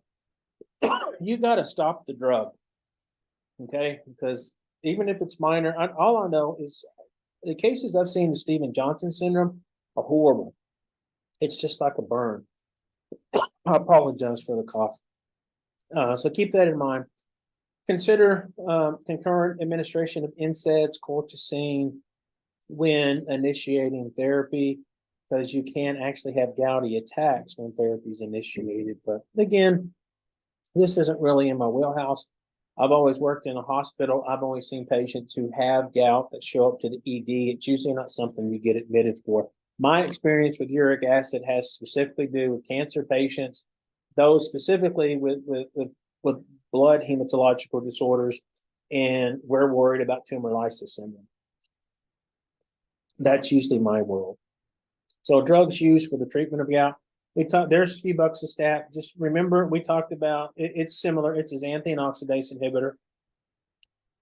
you got to stop the drug, okay? Because even if it's minor, all I know is the cases I've seen of Stevens-Johnson syndrome are horrible. It's just like a burn. I apologize for the cough. So keep that in mind. Consider concurrent administration of NSAIDs, colchicine, when initiating therapy, because you can actually have gouty attacks when therapy is initiated. But again, this isn't really in my wheelhouse. I've always worked in a hospital. I've only seen patients who have gout that show up to the ED. It's usually not something you get admitted for. My experience with uric acid has specifically to do with cancer patients, those specifically with blood hematological disorders, and we're worried about tumor lysis syndrome. That's usually my world. So drugs used for the treatment of gout. There's a few bucks a stat. Just remember, we talked about it's similar. It's a xanthine oxidase inhibitor,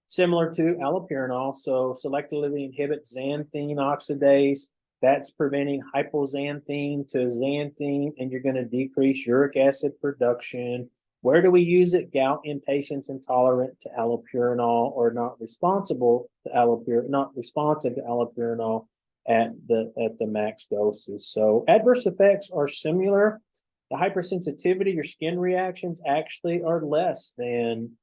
similar to allopurinol. So selectively inhibit xanthine oxidase. That's preventing hypoxanthine to xanthine, and you're going to decrease uric acid production. Where do we use it? Gout in patients intolerant to allopurinol or not responsive to allopurinol at the max doses. So adverse effects are similar. The hypersensitivity or skin reactions actually are less than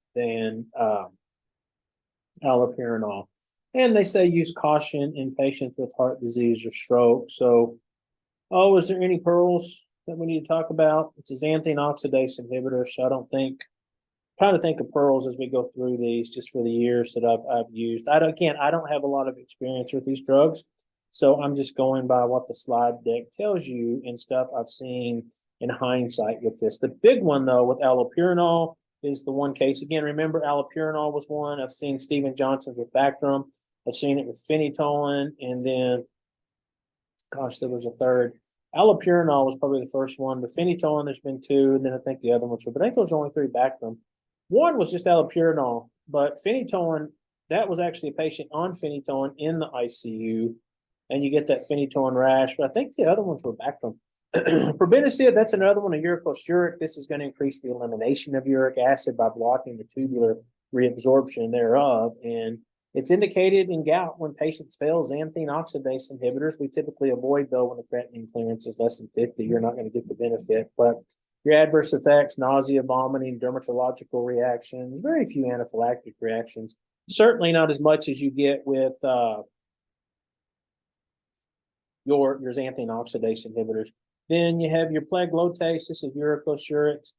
allopurinol. And they say use caution in patients with heart disease or stroke. So, is there any pearls that we need to talk about? It's a xanthine oxidase inhibitor, so I don't think, trying to think of pearls as we go through these, just for the years that I've used. I don't have a lot of experience with these drugs, so I'm just going by what the slide deck tells you and stuff I've seen in hindsight with this. The big one though with allopurinol is the one case. Again, remember allopurinol was one. I've seen Stephen Johnson's with Bactrim. I've seen it with phenytoin, and then, gosh, there was a third. Allopurinol was probably the first one. The phenytoin, there's been two, and then I think the other ones were, but I think there was only three Bactrim. One was just allopurinol, but phenytoin, that was actually a patient on phenytoin in the ICU, and you get that phenytoin rash. But I think the other ones were Bactrim. Probenecid, that's another one, a uricosuric. This is going to increase the elimination of uric acid by blocking the tubular reabsorption thereof. And it's indicated in gout when patients fail xanthine oxidase inhibitors. We typically avoid, though, when the creatinine clearance is less than 50. You're not going to get the benefit. But your adverse effects, nausea, vomiting, dermatological reactions, very few anaphylactic reactions. Certainly not as much as you get with your xanthine oxidase inhibitors. Then you have your plaglutase, this is uricosurics.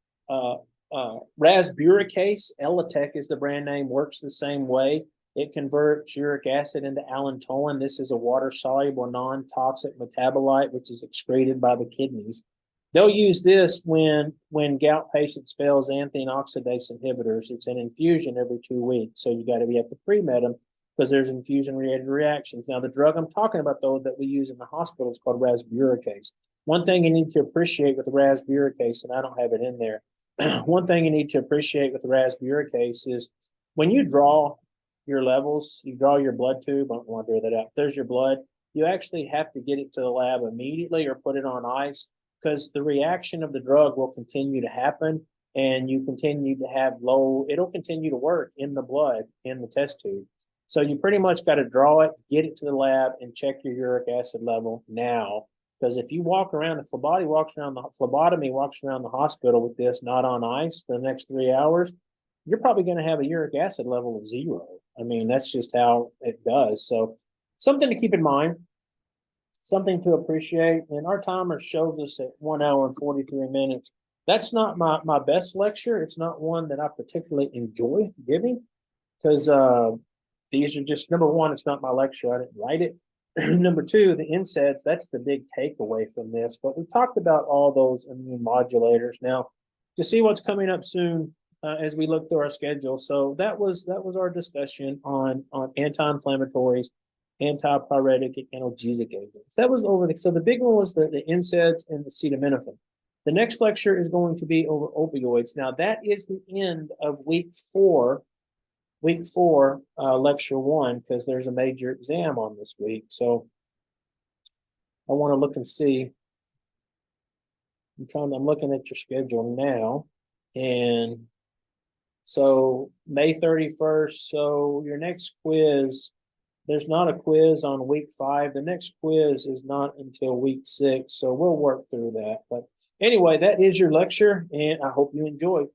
Rasburicase, Elitech is the brand name, works the same way. It converts uric acid into allantoin. This is a water-soluble, non-toxic metabolite, which is excreted by the kidneys. They'll use this when gout patients fail xanthine oxidase inhibitors. It's an infusion every 2 weeks, so you have to pre-med them because there's infusion-related reactions. Now, the drug I'm talking about, though, that we use in the hospital is called rasburicase. One thing you need to appreciate with the rasburicase, and I don't have it in there, one thing you need to appreciate with the rasburicase is when you draw your levels, you draw your blood tube, I don't want to draw that out, there's your blood, you actually have to get it to the lab immediately or put it on ice because the reaction of the drug will continue to happen and you continue to have it'll continue to work in the blood, in the test tube. So you pretty much got to draw it, get it to the lab, and check your uric acid level now. Because if you walk around, if phlebotomy walks around the hospital with this not on ice for the next 3 hours, you're probably going to have a uric acid level of 0. I mean, that's just how it does. So something to keep in mind, something to appreciate. And our timer shows us at 1 hour and 43 minutes. That's not my best lecture. It's not one that I particularly enjoy giving because these are just, number one, it's not my lecture. I didn't write it. Number two, the NSAIDs, that's the big takeaway from this. But we talked about all those immune modulators. Now, to see what's coming up soon as we look through our schedule. So that was our discussion on anti-inflammatories, antipyretic, and analgesic agents. That was so the big one was the NSAIDs and the acetaminophen. The next lecture is going to be over opioids. Now, that is the end of week four, lecture 1, because there's a major exam on this week. So I want to look and see. I'm looking at your schedule now. And so May 31st. So your next quiz, there's not a quiz on week 5. The next quiz is not until week 6. So we'll work through that. But anyway, that is your lecture, and I hope you enjoy.